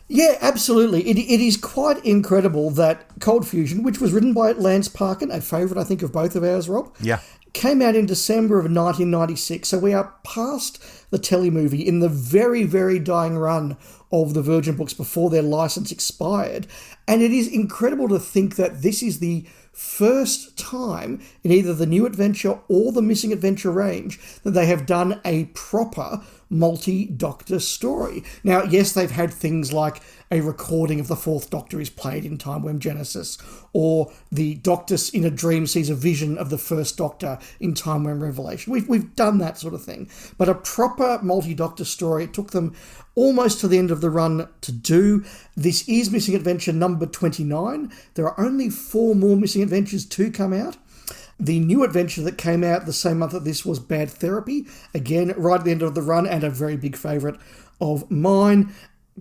Yeah, absolutely. It is quite incredible that Cold Fusion, which was written by Lance Parkin, a favourite, I think, of both of ours, Rob. Yeah. Came out in December of 1996, so we are past the telly movie in the very, very dying run of the Virgin books before their license expired. And it is incredible to think that this is the first time in either the New Adventure or the Missing Adventure range that they have done a proper multi-Doctor story. Now, yes, they've had things like a recording of the Fourth Doctor is played in Time Worm Genesis, or the Doctor in a dream sees a vision of the First Doctor in Time Worm Revelation. We've done that sort of thing. But a proper multi-Doctor story, it took them almost to the end of the run to do. This is Missing Adventure number 29. There are only 4 more Missing Adventures to come out. The new adventure that came out the same month that this was Bad Therapy. Again, right at the end of the run, and a very big favourite of mine.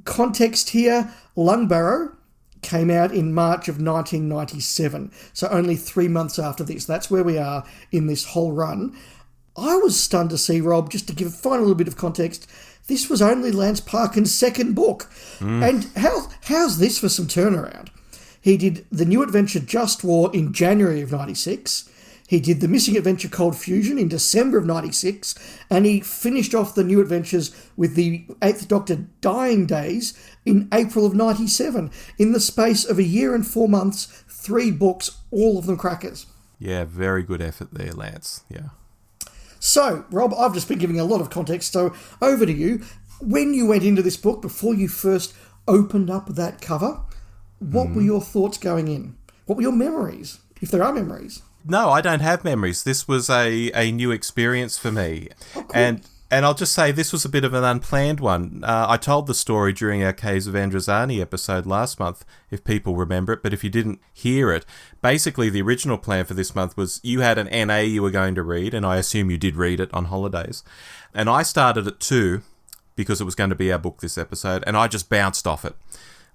Context here, Lungbarrow came out in March of 1997, so only 3 months after this. That's where we are in this whole run. I was stunned to see, Rob, just to give a final little bit of context, this was only Lance Parkin's second book. And how's this for some turnaround? He did The New Adventure Just War in January of 96. He did The Missing Adventure Cold Fusion in December of 96, and he finished off The New Adventures with the Eighth Doctor Dying Days in April of 97. In the space of a year and 4 months, 3 books, all of them crackers. Yeah, very good effort there, Lance. Yeah. So, Rob, I've just been giving a lot of context, so over to you. When you went into this book, before you first opened up that cover, what were your thoughts going in? What were your memories, if there are memories? No, I don't have memories. This was a new experience for me. Oh, cool. And I'll just say this was a bit of an unplanned one. I told the story during our Caves of Androzani episode last month, if people remember it, but if you didn't hear it, basically the original plan for this month was you had an NA you were going to read, and I assume you did read it on holidays. And I started at 2 because it was going to be our book this episode, and I just bounced off it.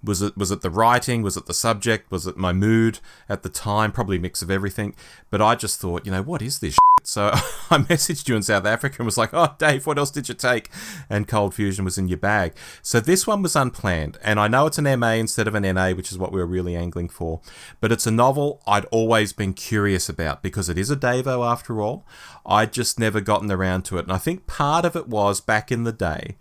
Was it the writing? Was it the subject? Was it my mood at the time? Probably a mix of everything. But I just thought, what is this shit? So I messaged you in South Africa and was like, oh, Dave, what else did you take? And Cold Fusion was in your bag. So this one was unplanned. And I know it's an MA instead of an NA, which is what we were really angling for. But it's a novel I'd always been curious about because it is a Davo after all. I'd just never gotten around to it. And I think part of it was back in the day.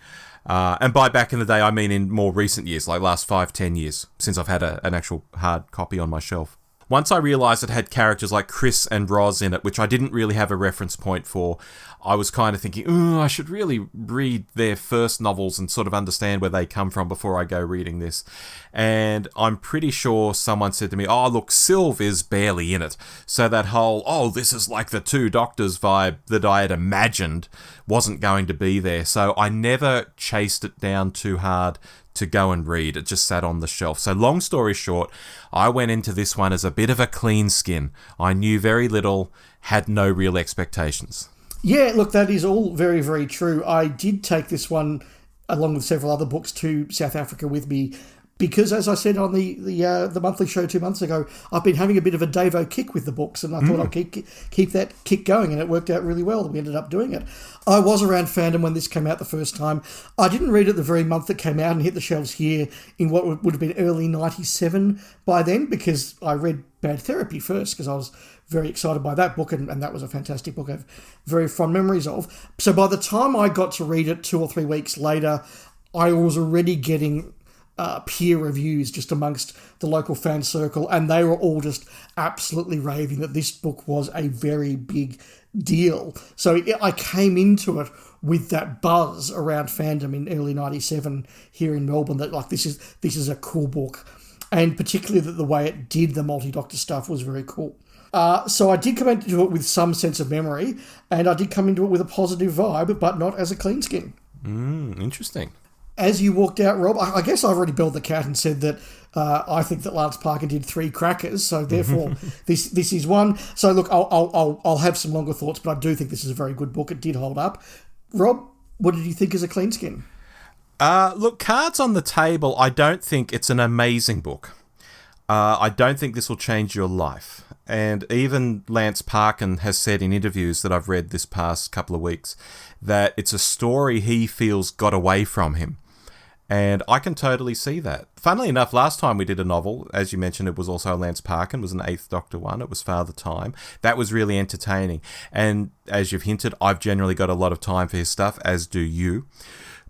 And by back in the day, I mean in more recent years, like last 5-10 years, since I've had an actual hard copy on my shelf. Once I realised it had characters like Chris and Roz in it, which I didn't really have a reference point for, I was kind of thinking, I should really read their first novels and sort of understand where they come from before I go reading this. And I'm pretty sure someone said to me, oh, look, Sylv is barely in it. So that whole, this is like the 2 Doctors vibe that I had imagined wasn't going to be there. So I never chased it down too hard to go and read. It just sat on the shelf. So long story short, I went into this one as a bit of a clean skin. I knew very little, had no real expectations. Yeah, look, that is all very, very true. I did take this one, along with several other books, to South Africa with me because, as I said on the monthly show 2 months ago, I've been having a bit of a Davo kick with the books, and I thought I'd keep that kick going, and it worked out really well. We ended up doing it. I was around fandom when this came out the first time. I didn't read it the very month it came out and hit the shelves here in what would have been early 97 by then, because I read Bad Therapy first, because I was very excited by that book, and that was a fantastic book I have very fond memories of. So by the time I got to read it 2 or 3 weeks later, I was already getting peer reviews just amongst the local fan circle, and they were all just absolutely raving that this book was a very big deal. So I came into it with that buzz around fandom in early 97 here in Melbourne, that like this is a cool book, and particularly that the way it did the multi-Doctor stuff was very cool. So I did come into it with some sense of memory, and I did come into it with a positive vibe, but not as a clean skin. Interesting. As you walked out, Rob, I guess I've already belled the cat and said that I think that Lance Parkin did 3 crackers, so therefore this is one. So look, I'll have some longer thoughts, but I do think this is a very good book. It did hold up. Rob, what did you think as a clean skin? Look, cards on the table, I don't think it's an amazing book. I don't think this will change your life. And even Lance Parkin has said in interviews that I've read this past couple of weeks that it's a story he feels got away from him. And I can totally see that. Funnily enough, last time we did a novel, as you mentioned, it was also Lance Parkin, was an 8th Doctor one. It was Father Time. That was really entertaining. And as you've hinted, I've generally got a lot of time for his stuff, as do you.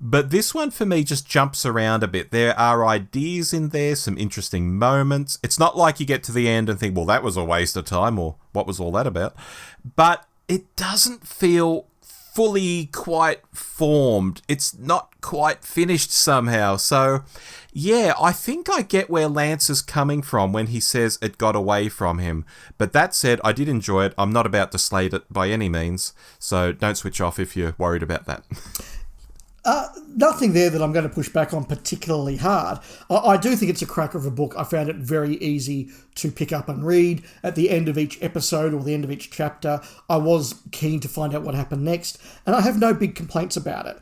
But this one for me just jumps around a bit. There are ideas in there, some interesting moments. It's not like you get to the end and think, well, that was a waste of time, or what was all that about? But it doesn't feel fully quite formed. It's not quite finished somehow. So, yeah, I think I get where Lance is coming from when he says it got away from him. But that said, I did enjoy it. I'm not about to slate it by any means. So don't switch off if you're worried about that. Nothing there that I'm going to push back on particularly hard. I do think it's a cracker of a book. I found it very easy to pick up and read. At the end of each episode or the end of each chapter, I was keen to find out what happened next, and I have no big complaints about it.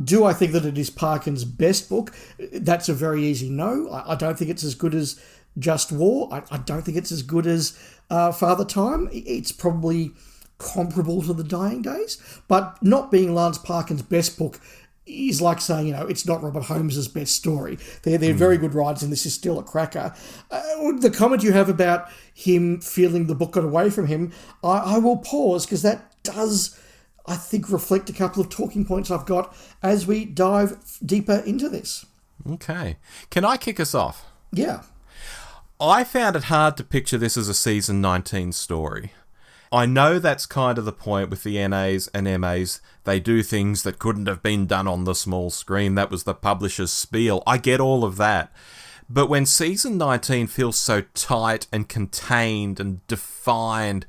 Do I think that it is Parkin's best book? That's a very easy no. I don't think it's as good as Just War. I don't think it's as good as Father Time. It's probably comparable to The Dying Days, but not being Lance Parkin's best book is like saying, it's not Robert Holmes's best story. They're very good writers, and this is still a cracker. The comment you have about him feeling the book got away from him, I will pause, because that does, I think, reflect a couple of talking points I've got as we dive deeper into this. Okay. Can I kick us off? Yeah. I found it hard to picture this as a season 19 story. I know that's kind of the point with the NAs and MAs. They do things that couldn't have been done on the small screen. That was the publisher's spiel. I get all of that. But when season 19 feels so tight and contained and defined,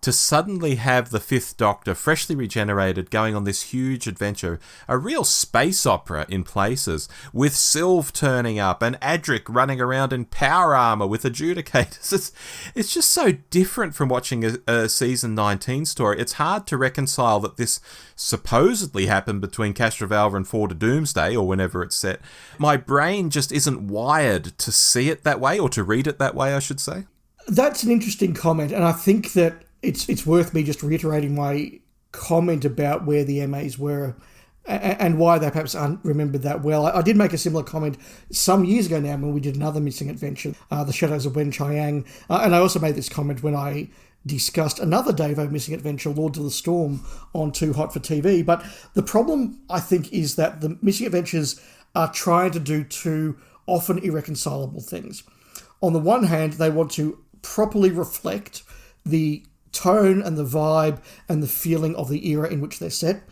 to suddenly have the Fifth Doctor, freshly regenerated, going on this huge adventure, a real space opera in places, with Sylve turning up and Adric running around in power armor with adjudicators. It's just so different from watching a season 19 story. It's hard to reconcile that this supposedly happened between Castrovalva and Four to Doomsday, or whenever it's set. My brain just isn't wired to see it that way, or to read it that way, I should say. That's an interesting comment, and I think that it's worth me just reiterating my comment about where the MAs were and why they perhaps aren't remembered that well. I did make a similar comment some years ago now when we did another missing adventure, The Shadows of Wen Chiang, and I also made this comment when I discussed another Davo missing adventure, Lords of the Storm, on Too Hot for TV. But the problem, I think, is that the missing adventures are trying to do two often irreconcilable things. On the one hand, they want to properly reflect the tone and the vibe and the feeling of the era in which they're set.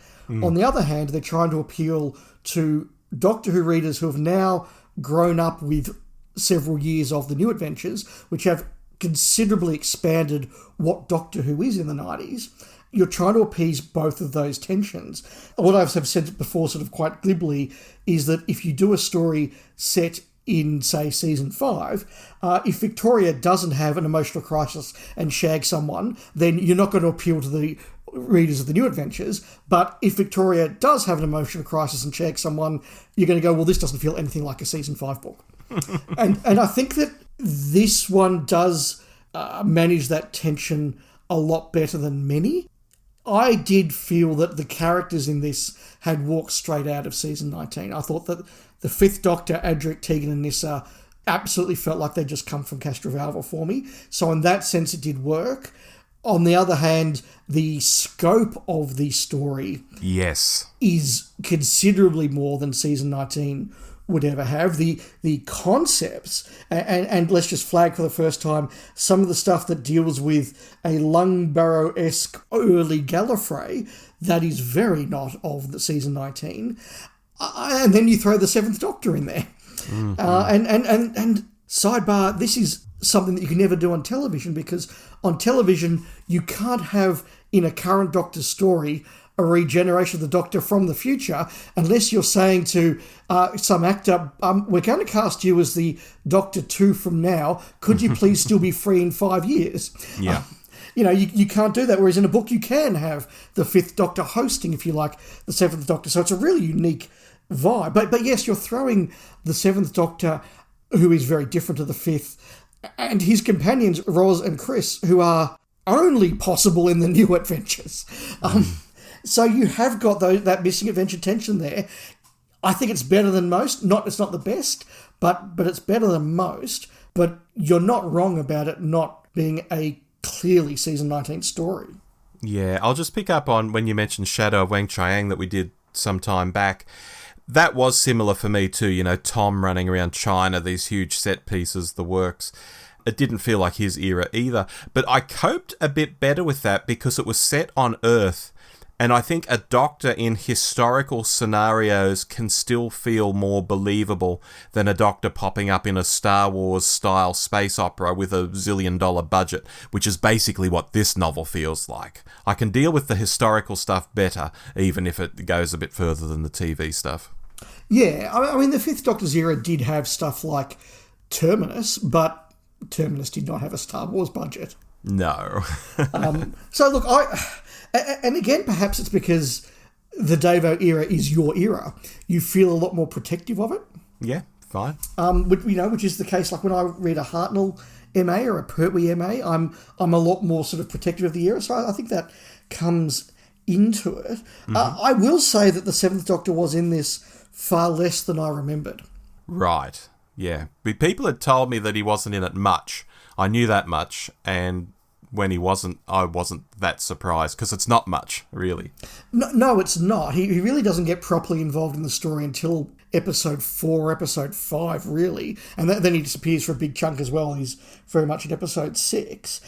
On the other hand, they're trying to appeal to Doctor Who readers who have now grown up with several years of the new adventures, which have considerably expanded what Doctor Who is in the 90s. You're trying to appease both of those tensions. What I've said before, sort of quite glibly, is that if you do a story set in, say, season 5, if Victoria doesn't have an emotional crisis and shag someone, then you're not going to appeal to the readers of the new adventures. But if Victoria does have an emotional crisis and shag someone, you're going to go, well, this doesn't feel anything like a season 5 book. and I think that this one does manage that tension a lot better than many. I did feel that the characters in this had walked straight out of season 19. I thought that the Fifth Doctor, Adric, Tegan and Nyssa, absolutely felt like they'd just come from Castrovalva for me. So in that sense, it did work. On the other hand, the scope of the story is considerably more than season 19 would ever have. The concepts, and let's just flag for the first time, some of the stuff that deals with a Lungbarrow-esque early Gallifrey that is very not of the season 19. And then you throw the Seventh Doctor in there. Mm-hmm. And sidebar, this is something that you can never do on television, because on television you can't have, in a current Doctor story, a regeneration of the Doctor from the future, unless you're saying to some actor, we're going to cast you as the Doctor 2 from now. Could you please still be free in 5 years? Yeah. You can't do that, whereas in a book you can have the Fifth Doctor hosting, if you like, the Seventh Doctor. So it's a really unique vibe. But yes, you're throwing the Seventh Doctor, who is very different to the Fifth, and his companions, Roz and Chris, who are only possible in the new adventures. So you have got that missing adventure tension there. I think it's better than most. It's not the best, but it's better than most. But you're not wrong about it not being a clearly season 19 story. Yeah, I'll just pick up on when you mentioned Shadow of Wang Chiang that we did some time back. that was similar for me too. You know, Tom running around China, these huge set pieces, the works. It didn't feel like his era either. But I coped a bit better with that because it was set on Earth. And I think a doctor in historical scenarios can still feel more believable than a doctor popping up in a Star Wars-style space opera with a $1 zillion budget, which is basically what this novel feels like. I can deal with the historical stuff better, even if it goes a bit further than the TV stuff. Yeah, I mean, the Fifth Doctor's era did have stuff like Terminus, but Terminus did not have a Star Wars budget. No. So look, and again, perhaps it's because the Davo era is your era. You feel a lot more protective of it. Yeah, fine. Which is the case. Like when I read a Hartnell MA or a Pertwee MA, I'm a lot more sort of protective of the era. So I think that comes into it. Mm-hmm. I will say that the Seventh Doctor was in this far less than I remembered. Right. Yeah. But people had told me that he wasn't in it much. I knew that much, and when he wasn't, I wasn't that surprised, because it's not much, really. No, it's not. He really doesn't get properly involved in the story until episode 4, episode 5, really. And then he disappears for a big chunk as well. He's very much in episode 6.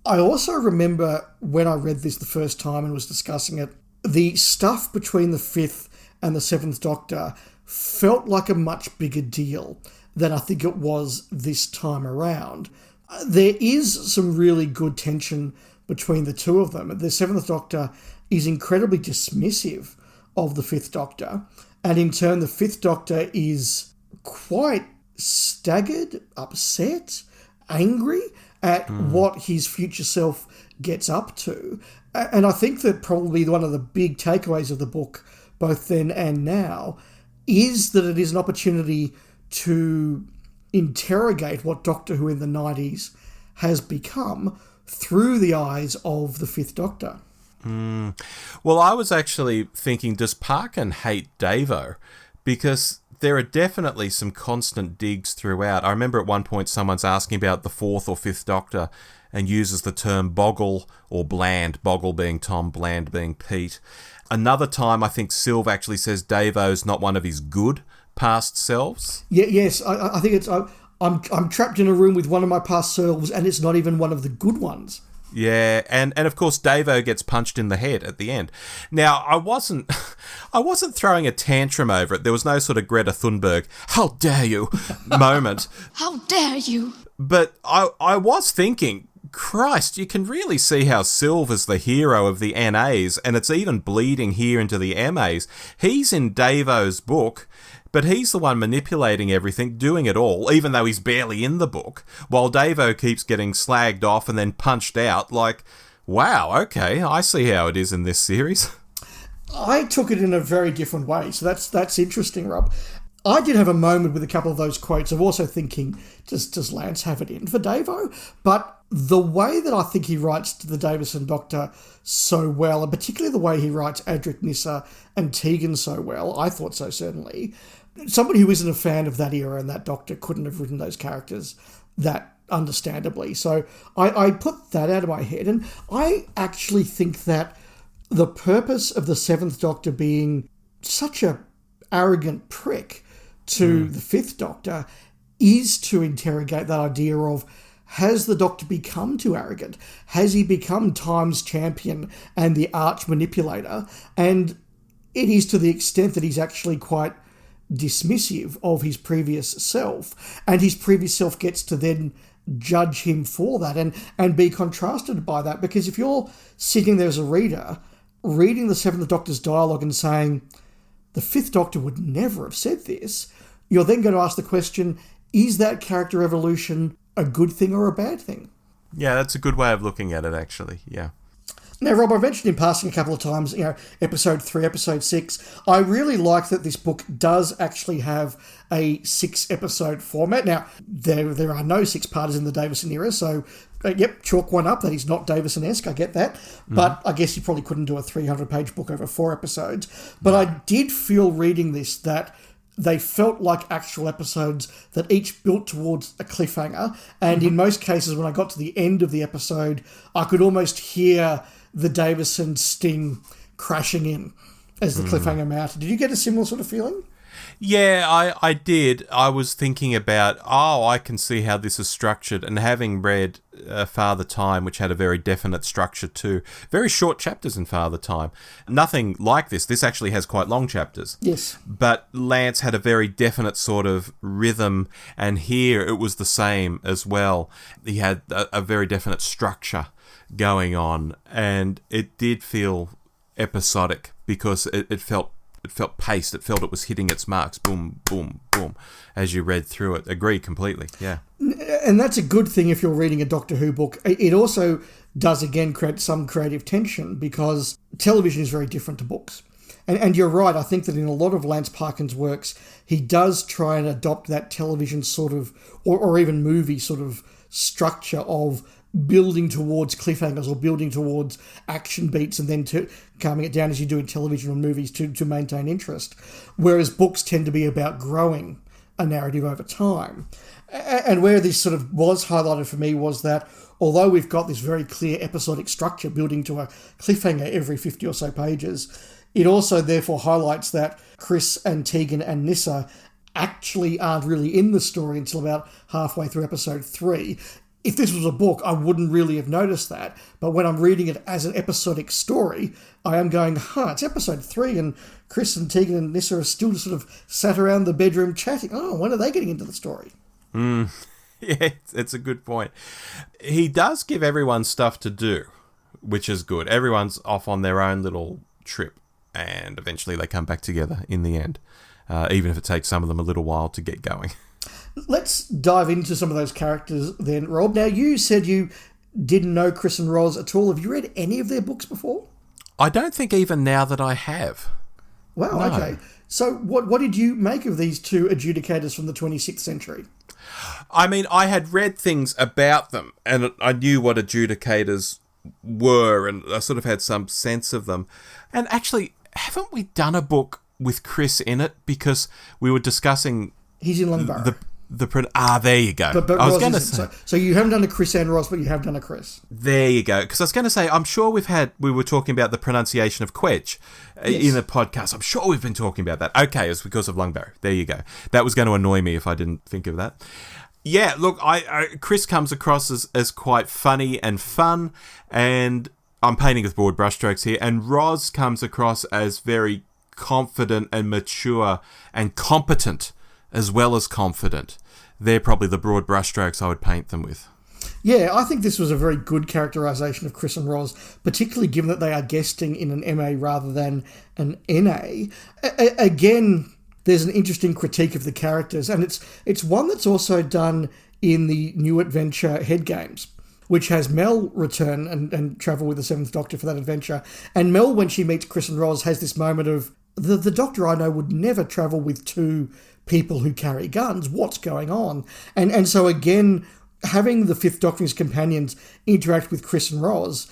I also remember when I read this the first time and was discussing it, the stuff between the 5th and the 7th Doctor felt like a much bigger deal than I think it was this time around. There is some really good tension between the two of them. The Seventh Doctor is incredibly dismissive of the Fifth Doctor, and in turn the Fifth Doctor is quite staggered, upset, angry at what his future self gets up to. And I think that probably one of the big takeaways of the book, both then and now, is that it is an opportunity to interrogate what Doctor Who in the 90s has become through the eyes of the Fifth Doctor. Well, I was actually thinking, does Parkin hate Davo? Because there are definitely some constant digs throughout. I remember at one point someone's asking about the 4th or 5th Doctor and uses the term boggle or bland, boggle being Tom, bland being Pete. Another time I think Sylve actually says Davo's not one of his good past selves. Yes, I think it's I'm trapped in a room with one of my past selves, and it's not even one of the good ones. Yeah, and of course Davo gets punched in the head at the end. Now, I wasn't throwing a tantrum over it. There was no sort of Greta Thunberg, how dare you moment. How dare you? But I was thinking, Christ, you can really see how Sylve is the hero of the NAs, and it's even bleeding here into the MAs. He's in Davo's book, but he's the one manipulating everything, doing it all, even though he's barely in the book, while Davo keeps getting slagged off and then punched out. Like, wow, okay, I see how it is in this series. I took it in a very different way, so that's interesting, Rob. I did have a moment with a couple of those quotes of also thinking, does Lance have it in for Davo? But the way that I think he writes to the Davison Doctor so well, and particularly the way he writes Adric Nissa and Tegan so well, I thought so certainly, somebody who isn't a fan of that era and that Doctor couldn't have written those characters that understandably. So I put that out of my head, and I actually think that the purpose of the 7th Doctor being such a arrogant prick to the 5th Doctor is to interrogate that idea of, has the Doctor become too arrogant? Has he become Time's champion and the arch manipulator? And it is to the extent that he's actually quite dismissive of his previous self, and his previous self gets to then judge him for that and be contrasted by that. Because if you're sitting there as a reader, reading the 7th Doctor's dialogue and saying, the 5th Doctor would never have said this, you're then going to ask the question, is that character evolution a good thing or a bad thing? Yeah, that's a good way of looking at it, actually, yeah. Now, Rob, I mentioned in passing a couple of times, episode 3, episode 6. I really like that this book does actually have a 6-episode format. Now, there are no 6-parters in the Davison era, so, chalk one up. That is not Davison-esque, I get that. But I guess you probably couldn't do a 300-page book over 4 episodes. But I did feel reading this that they felt like actual episodes that each built towards a cliffhanger. And in most cases, when I got to the end of the episode, I could almost hear the Davison sting crashing in as the cliffhanger mounted. Did you get a similar sort of feeling? Yeah, I did. I was thinking about, I can see how this is structured, and having read Father Time, which had a very definite structure too. Very short chapters in Father Time. Nothing like this. This actually has quite long chapters. Yes. But Lance had a very definite sort of rhythm, and here it was the same as well. He had a very definite structure going on, and it did feel episodic because it felt paced. It felt it was hitting its marks. Boom, boom, boom, as you read through it. Agree completely. Yeah. And that's a good thing if you're reading a Doctor Who book. It also does, again, create some creative tension because television is very different to books. And you're right. I think that in a lot of Lance Parkin's works, he does try and adopt that television sort of, or even movie sort of structure of building towards cliffhangers or building towards action beats and then calming it down as you do in television or movies to maintain interest. Whereas books tend to be about growing a narrative over time. And where this sort of was highlighted for me was that although we've got this very clear episodic structure building to a cliffhanger every 50 or so pages, it also therefore highlights that Chris and Tegan and Nyssa actually aren't really in the story until about halfway through episode 3. If this was a book, I wouldn't really have noticed that. But when I'm reading it as an episodic story, I am going, it's episode 3 and Chris and Tegan and Nyssa are still sort of sat around the bedroom chatting. When are they getting into the story? Yeah, it's a good point. He does give everyone stuff to do, which is good. Everyone's off on their own little trip, and eventually they come back together in the end, even if it takes some of them a little while to get going. Let's dive into some of those characters then, Rob. Now, you said you didn't know Chris and Roz at all. Have you read any of their books before? I don't think even now that I have. Wow, No. okay. So what did you make of these two adjudicators from the 26th century? I mean, I had read things about them, and I knew what adjudicators were, and I sort of had some sense of them. And actually, haven't we done a book with Chris in it? Because we were discussing... He's in Lungbarrow. There you go. But I was Roz going to isn't. say... So you haven't done a Chris and Roz, but you have done a Chris. There you go. Because I was going to say, I'm sure we were talking about the pronunciation of Quetch in the podcast. I'm sure we've been talking about that. Okay, it's because of Lungbarrow. There you go. That was going to annoy me if I didn't think of that. Yeah, look, Chris comes across as quite funny and fun, and I'm painting with broad brushstrokes here, and Roz comes across as very confident and mature and competent as well as confident. They're probably the broad brushstrokes I would paint them with. Yeah, I think this was a very good characterisation of Chris and Roz, particularly given that they are guesting in an MA rather than an NA. Again, there's an interesting critique of the characters, and it's one that's also done in the New Adventure Head Games, which has Mel return and travel with the Seventh Doctor for that adventure. And Mel, when she meets Chris and Roz, has this moment of, the Doctor I know would never travel with two people who carry guns. What's going on? And so again, having the Fifth Doctor's companions interact with Chris and Roz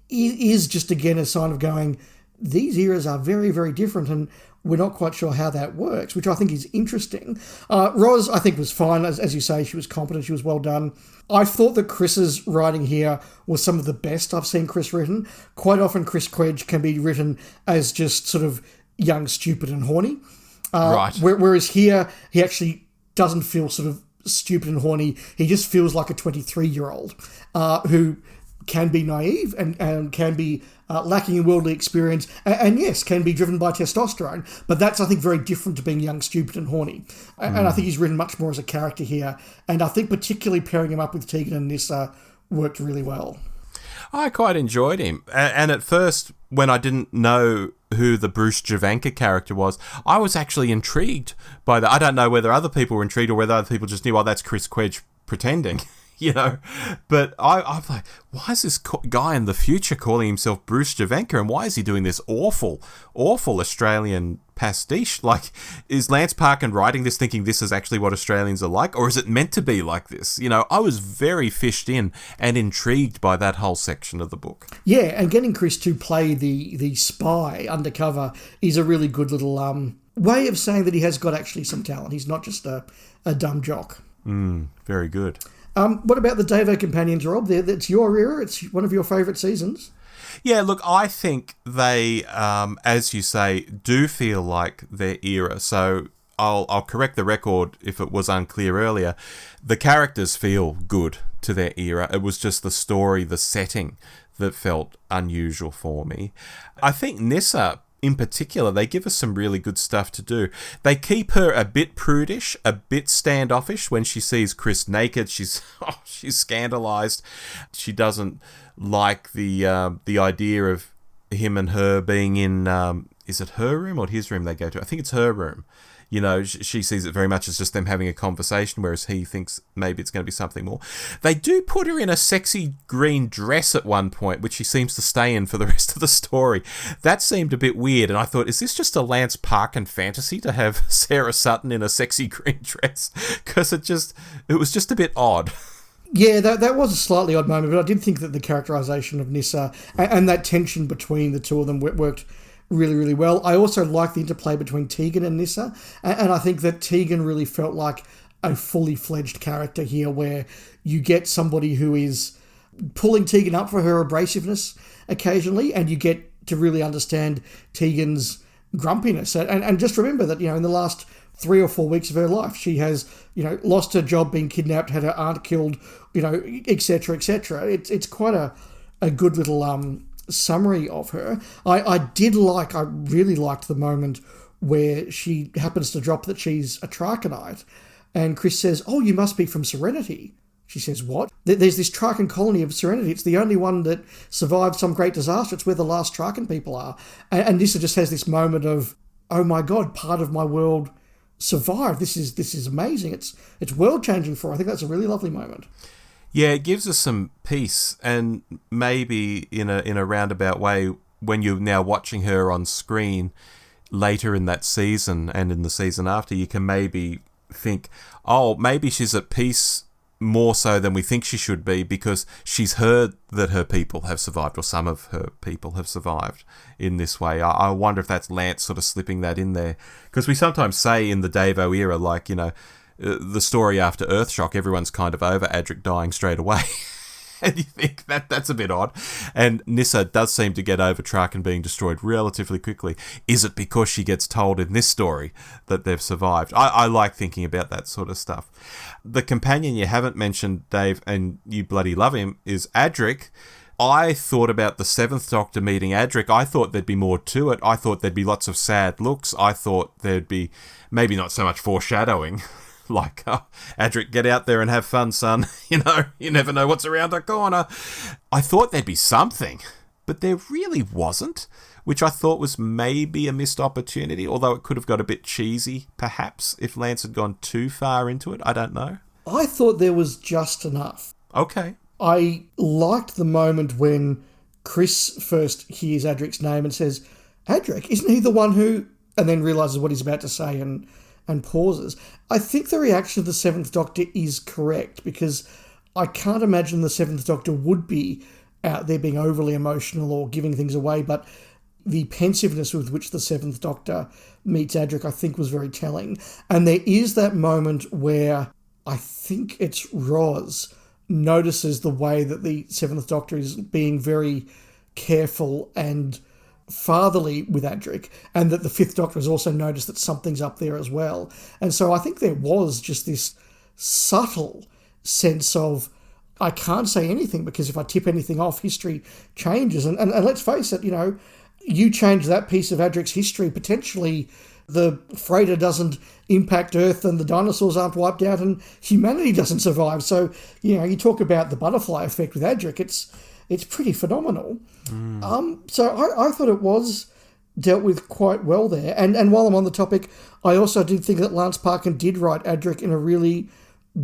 is just again a sign of going, these eras are very, very different, and we're not quite sure how that works, which I think is interesting. Roz, I think, was fine. As you say, she was competent. She was well done. I thought that Chris's writing here was some of the best I've seen Chris written. Quite often, Chris Quedge can be written as just sort of young, stupid and horny. Right. Whereas here, he actually doesn't feel sort of stupid and horny. He just feels like a 23-year-old who can be naive and can be lacking in worldly experience and yes, can be driven by testosterone. But that's, I think, very different to being young, stupid and horny. And I think he's written much more as a character here. And I think particularly pairing him up with Tegan and Nyssa worked really well. I quite enjoyed him. And at first, when I didn't know who the Bruce Javanka character was, I was actually intrigued by that. I don't know whether other people were intrigued or whether other people just knew, that's Chris Quedge pretending, But I'm like, why is this guy in the future calling himself Bruce Javanka, and why is he doing this awful Australian pastiche? Like, is Lance Parkin writing this thinking this is actually what Australians are like, or is it meant to be like this? I was very fished in and intrigued by that whole section of the book. Yeah, and getting Chris to play the spy undercover is a really good little way of saying that he has got actually some talent. He's not just a dumb jock. Very good. What about the Davo companions, Rob? That's your era. It's one of your favourite seasons. Yeah, look, I think they, as you say, do feel like their era. So I'll correct the record if it was unclear earlier. The characters feel good to their era. It was just the story, the setting that felt unusual for me. I think Nyssa, in particular, they give us some really good stuff to do. They keep her a bit prudish, a bit standoffish when she sees Chris naked. She's scandalized. She doesn't like the idea of him and her being in, is it her room or his room they go to? I think it's her room. You know, she sees it very much as just them having a conversation, whereas he thinks maybe it's going to be something more. They do put her in a sexy green dress at one point, which she seems to stay in for the rest of the story. That seemed a bit weird, and I thought, is this just a Lance Parkin fantasy to have Sarah Sutton in a sexy green dress? Because it was just a bit odd. Yeah, that was a slightly odd moment, but I did think that the characterisation of Nyssa and that tension between the two of them worked really, really well. I also like the interplay between Tegan and Nyssa, and I think that Tegan really felt like a fully fledged character here, where you get somebody who is pulling Tegan up for her abrasiveness occasionally, and you get to really understand Tegan's grumpiness. And just remember that, in the last 3 or 4 weeks of her life, she has, lost her job, been kidnapped, had her aunt killed, etc., etc. It's quite a good little summary of her. I really liked the moment where she happens to drop that she's a Trakanite, and Chris says, "Oh, you must be from Serenity." She says, "What?" There's this Trakan colony of Serenity. It's the only one that survived some great disaster. It's where the last Trakan people are. And Nyssa just has this moment of, oh my God, part of my world survived. This is amazing. It's world changing for her. I think that's a really lovely moment. Yeah, it gives us some peace, and maybe in a roundabout way, when you're now watching her on screen later in that season and in the season after, you can maybe think, oh, maybe she's at peace more so than we think she should be, because she's heard that her people have survived, or some of her people have survived in this way. I wonder if that's Lance sort of slipping that in there, because we sometimes say in the Davo era, like, the story after Earthshock, everyone's kind of over Adric dying straight away. And you think that's a bit odd. And Nyssa does seem to get over Trakan being destroyed relatively quickly. Is it because she gets told in this story that they've survived? I like thinking about that sort of stuff. The companion you haven't mentioned, Dave, and you bloody love him, is Adric. I thought about the Seventh Doctor meeting Adric. I thought there'd be more to it. I thought there'd be lots of sad looks. I thought there'd be maybe not so much foreshadowing, like, Adric, get out there and have fun, son. You never know what's around the corner. I thought there'd be something, but there really wasn't, which I thought was maybe a missed opportunity, although it could have got a bit cheesy, perhaps, if Lance had gone too far into it. I don't know. I thought there was just enough. Okay. I liked the moment when Chris first hears Adric's name and says, "Adric, isn't he the one who..." and then realises what he's about to say and pauses. I think the reaction of the Seventh Doctor is correct, because I can't imagine the Seventh Doctor would be out there being overly emotional or giving things away, but the pensiveness with which the Seventh Doctor meets Adric, I think, was very telling. And there is that moment where I think it's Roz notices the way that the Seventh Doctor is being very careful and fatherly with Adric, and that the Fifth Doctor has also noticed that something's up there as well. And so I think there was just this subtle sense of, I can't say anything, because if I tip anything off, history changes. And let's face it, you change that piece of Adric's history, potentially the freighter doesn't impact Earth and the dinosaurs aren't wiped out and humanity doesn't survive. So, you talk about the butterfly effect with Adric, it's pretty phenomenal. So I thought it was dealt with quite well there. And while I'm on the topic, I also did think that Lance Parkin did write Adric in a really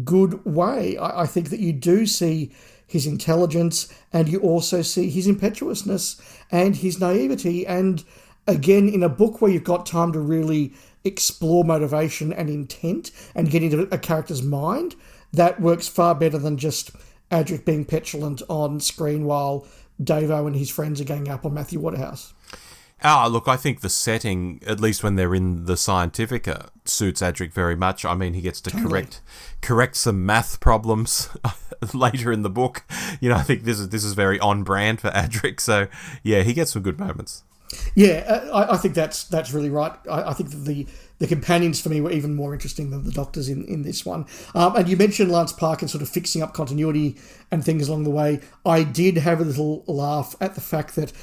good way. I think that you do see his intelligence, and you also see his impetuousness and his naivety. And again, in a book where you've got time to really explore motivation and intent and get into a character's mind, that works far better than just Adric being petulant on screen while Davo and his friends are ganging up on Matthew Waterhouse. Look, I think the setting, at least when they're in the Scientifica, suits Adric very much. I mean, he gets to correct some math problems later in the book. I think this is very on brand for Adric. So, yeah, he gets some good moments. Yeah, I think that's really right. I think that the companions for me were even more interesting than the doctors in this one. And you mentioned Lance Parkin sort of fixing up continuity and things along the way. I did have a little laugh at the fact that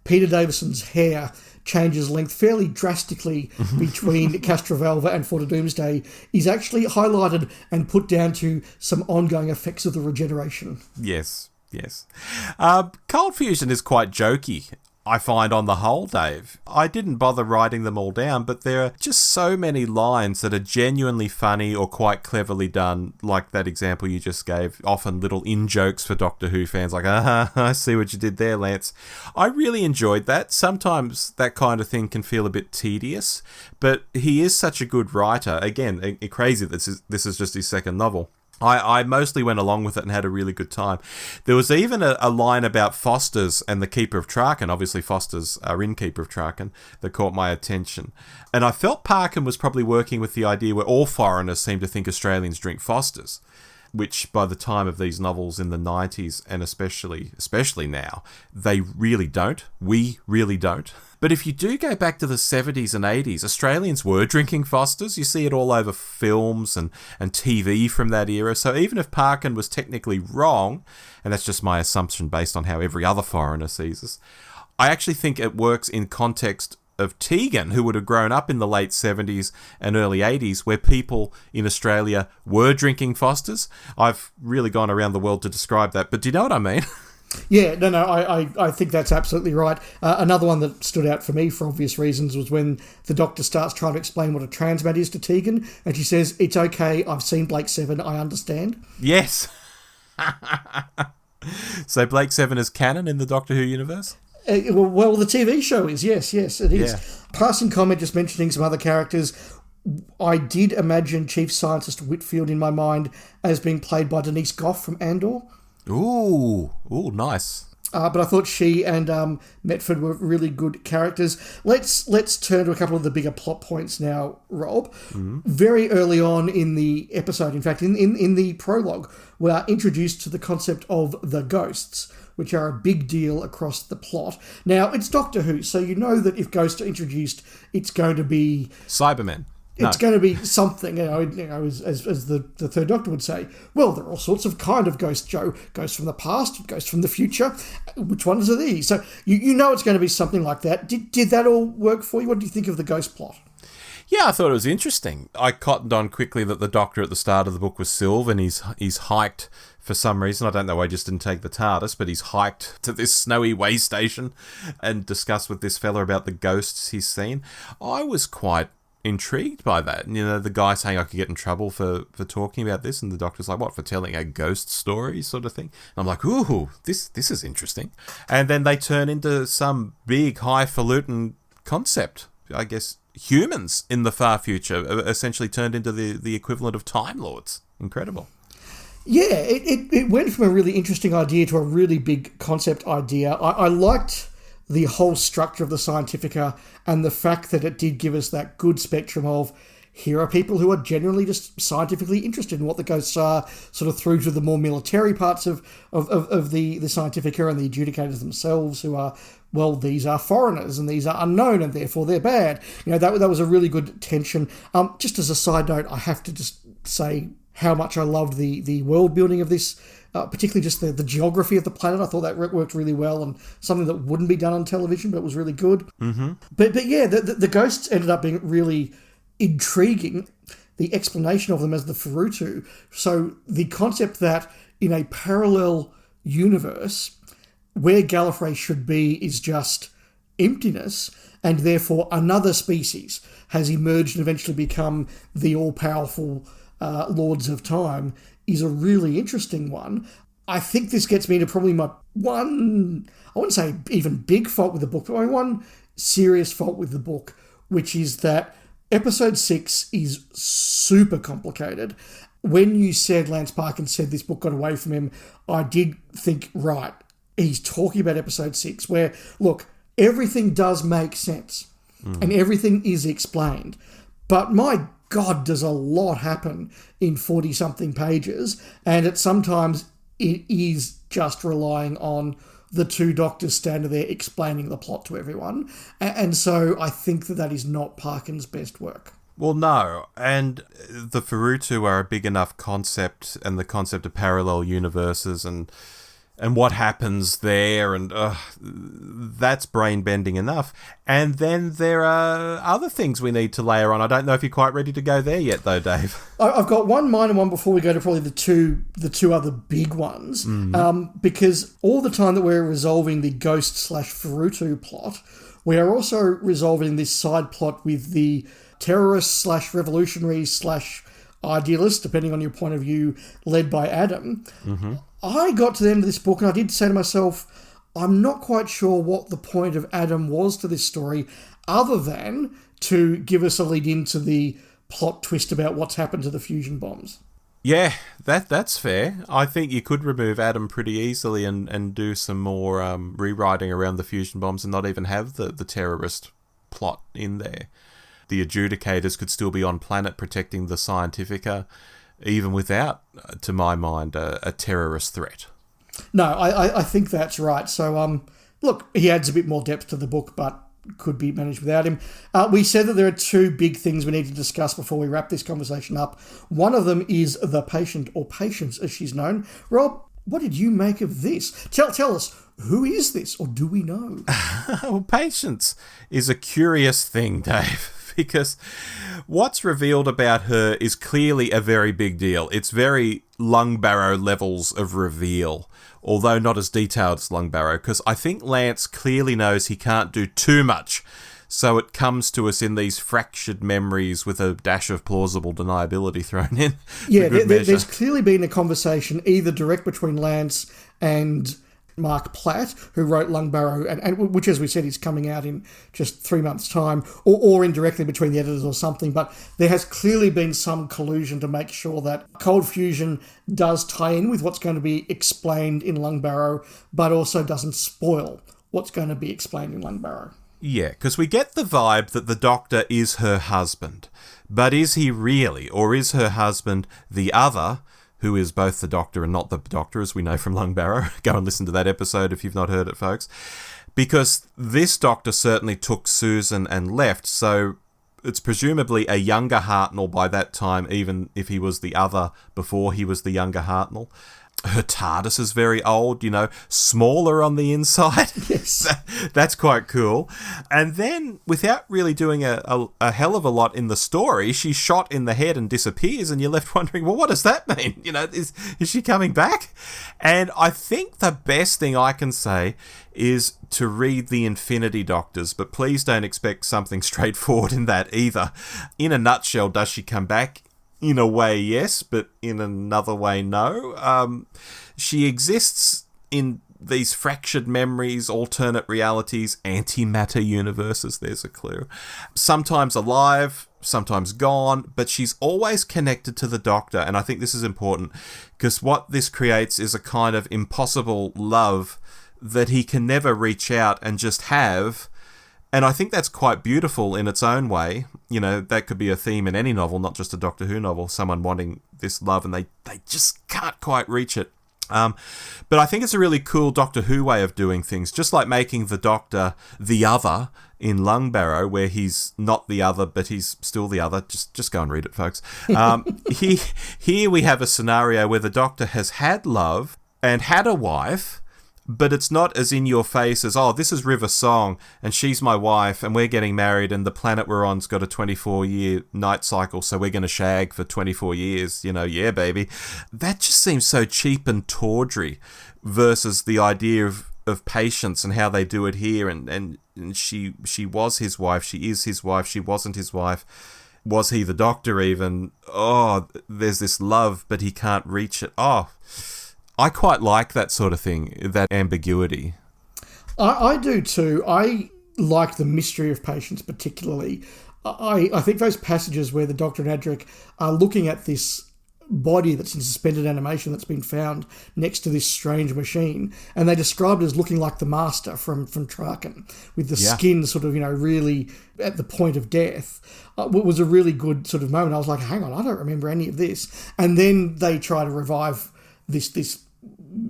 Peter Davison's hair changes length fairly drastically between Castrovalva and Fort of Doomsday is actually highlighted and put down to some ongoing effects of the regeneration. Yes. Cold Fusion is quite jokey, I find, on the whole, Dave. I didn't bother writing them all down, but there are just so many lines that are genuinely funny or quite cleverly done, like that example you just gave, often little in-jokes for Doctor Who fans, like, I see what you did there, Lance. I really enjoyed that. Sometimes that kind of thing can feel a bit tedious, but he is such a good writer. Again, crazy that this is just his second novel. I mostly went along with it and had a really good time. There was even a line about Fosters and the Keeper of Traken. Obviously, Fosters are in Keeper of Traken that caught my attention. And I felt Parkin was probably working with the idea where all foreigners seem to think Australians drink Fosters, which by the time of these novels in the 90s, and especially now, they really don't. We really don't. But if you do go back to the 70s and 80s, Australians were drinking Fosters. You see it all over films and TV from that era. So even if Parkin was technically wrong, and that's just my assumption based on how every other foreigner sees us, I actually think it works in context of Tegan, who would have grown up in the late 70s and early 80s, where people in Australia were drinking Fosters. I've really gone around the world to describe that, but do you know what I mean? Yeah, no, I think that's absolutely right. Another one that stood out for me for obvious reasons was when the Doctor starts trying to explain what a transmat is to Tegan, and she says, "It's okay, I've seen Blake 7, I understand." Yes. So Blake 7 is canon in the Doctor Who universe? Well, the TV show is, yes, it is. Yeah. Passing comment, just mentioning some other characters. I did imagine Chief Scientist Whitfield in my mind as being played by Denise Gough from Andor. Ooh, nice. But I thought she and Metford were really good characters. Let's turn to a couple of the bigger plot points now, Rob. Mm-hmm. Very early on in the episode, in fact, in the prologue, we are introduced to the concept of the ghosts, which are a big deal across the plot. Now, it's Doctor Who, so you know that if ghosts are introduced, it's going to be Cybermen. It's going to be something, as the Third Doctor would say. Well, there are all sorts of kind of ghosts, Joe. Ghosts from the past, ghosts from the future. Which ones are these? So you know it's going to be something like that. Did that all work for you? What do you think of the ghost plot? Yeah, I thought it was interesting. I cottoned on quickly that the Doctor at the start of the book was Sylve, and he's hiked for some reason. I don't know why he just didn't take the TARDIS, but he's hiked to this snowy way station and discussed with this fella about the ghosts he's seen. I was quite intrigued by that. You know, the guy saying I could get in trouble for talking about this, and the Doctor's like, what, for telling a ghost story sort of thing? And I'm like, ooh, this is interesting. And then they turn into some big highfalutin concept. I guess humans in the far future essentially turned into the equivalent of Time Lords. Incredible. Yeah, it went from a really interesting idea to a really big concept idea. I liked the whole structure of the Scientifica and the fact that it did give us that good spectrum of here are people who are generally just scientifically interested in what the ghosts are, sort of through to the more military parts of the Scientifica and the adjudicators themselves who are, well, these are foreigners and these are unknown and therefore they're bad. You know, that was a really good tension. Just as a side note, I have to just say how much I loved the world building of this, particularly just the geography of the planet. I thought that worked really well and something that wouldn't be done on television, but was really good. Mm-hmm. But yeah, the ghosts ended up being really intriguing. The explanation of them as the Furutu. So the concept that in a parallel universe, where Gallifrey should be is just emptiness, and therefore another species has emerged and eventually become the all-powerful Lords of Time, is a really interesting one. I think this gets me to probably my one, I wouldn't say even big fault with the book, but my one serious fault with the book, which is that episode 6 is super complicated. When you said Lance Parkin said this book got away from him, I did think, right, he's talking about episode 6, where, look, everything does make sense and everything is explained. But my God, does a lot happen in 40-something pages, and sometimes it is just relying on the two doctors standing there explaining the plot to everyone. And so I think that is not Parkin's best work. Well, no, and the Furutu are a big enough concept, and the concept of parallel universes and what happens there, and that's brain-bending enough. And then there are other things we need to layer on. I don't know if you're quite ready to go there yet, though, Dave. I've got one minor one before we go to probably the two other big ones, because all the time that we're resolving the Ghost/Furutu plot, we are also resolving this side plot with the terrorist/revolutionary/idealist, depending on your point of view, led by Adam. I got to the end of this book and I did say to myself, I'm not quite sure what the point of Adam was to this story, other than to give us a lead into the plot twist about what's happened to the fusion bombs. Yeah, that's fair. I think you could remove Adam pretty easily and do some more rewriting around the fusion bombs and not even have the terrorist plot in there. The adjudicators could still be on planet protecting the Scientifica, even without, to my mind, a terrorist threat. No, I think that's right. So, look, he adds a bit more depth to the book, but could be managed without him. We said that there are two big things we need to discuss before we wrap this conversation up. One of them is the patient, or Patience as she's known. Rob, what did you make of this? Tell us, who is this, or do we know? Well, Patience is a curious thing, Dave. Because what's revealed about her is clearly a very big deal. It's very Lung Barrow levels of reveal, although not as detailed as Lung Barrow, because I think Lance clearly knows he can't do too much. So it comes to us in these fractured memories with a dash of plausible deniability thrown in. Yeah, there's clearly been a conversation either direct between Lance and Mark Platt, who wrote Lung Barrow, and which, as we said, is coming out in just 3 months' time, or indirectly between the editors or something. But there has clearly been some collusion to make sure that cold fusion does tie in with what's going to be explained in Lung Barrow, but also doesn't spoil what's going to be explained in Lung Barrow. Yeah, because we get the vibe that the Doctor is her husband. But is he really, or is her husband the other, who is both the Doctor and not the Doctor, as we know from Lung Barrow? Go and listen to that episode if you've not heard it, folks. Because this Doctor certainly took Susan and left, so it's presumably a younger Hartnell by that time, even if he was the other before he was the younger Hartnell. Her TARDIS is very old, smaller on the inside. Yes. That's quite cool. And then, without really doing a hell of a lot in the story, she's shot in the head and disappears, and you're left wondering, well, what does that mean? Is she coming back? And I think the best thing I can say is to read the Infinity Doctors, but please don't expect something straightforward in that either. In a nutshell, does she come back? In a way, yes, but in another way, no. She exists in these fractured memories, alternate realities, antimatter universes, there's a clue. Sometimes alive, sometimes gone, but she's always connected to the Doctor, and I think this is important, because what this creates is a kind of impossible love that he can never reach out and just have. And I think that's quite beautiful in its own way. That could be a theme in any novel, not just a Doctor Who novel, someone wanting this love and they just can't quite reach it. But I think it's a really cool Doctor Who way of doing things, just like making the Doctor the other in Lung Barrow, where he's not the other, but he's still the other. Just go and read it, folks. Here we have a scenario where the Doctor has had love and had a wife, but it's not as in your face as, oh, this is River Song and she's my wife and we're getting married and the planet we're on's got a 24-year night cycle, so we're going to shag for 24 years, yeah, baby. That just seems so cheap and tawdry versus the idea of Patience and how they do it here. And she was his wife, she is his wife, she wasn't his wife. Was he the Doctor even? Oh, there's this love, but he can't reach it. Oh, I quite like that sort of thing, that ambiguity. I do too. I like the mystery of Patience particularly. I think those passages where the Doctor and Adric are looking at this body that's in suspended animation that's been found next to this strange machine, and they described it as looking like the Master from Traken, with the skin sort of, really at the point of death. It was a really good sort of moment. I was like, hang on, I don't remember any of this. And then they try to revive this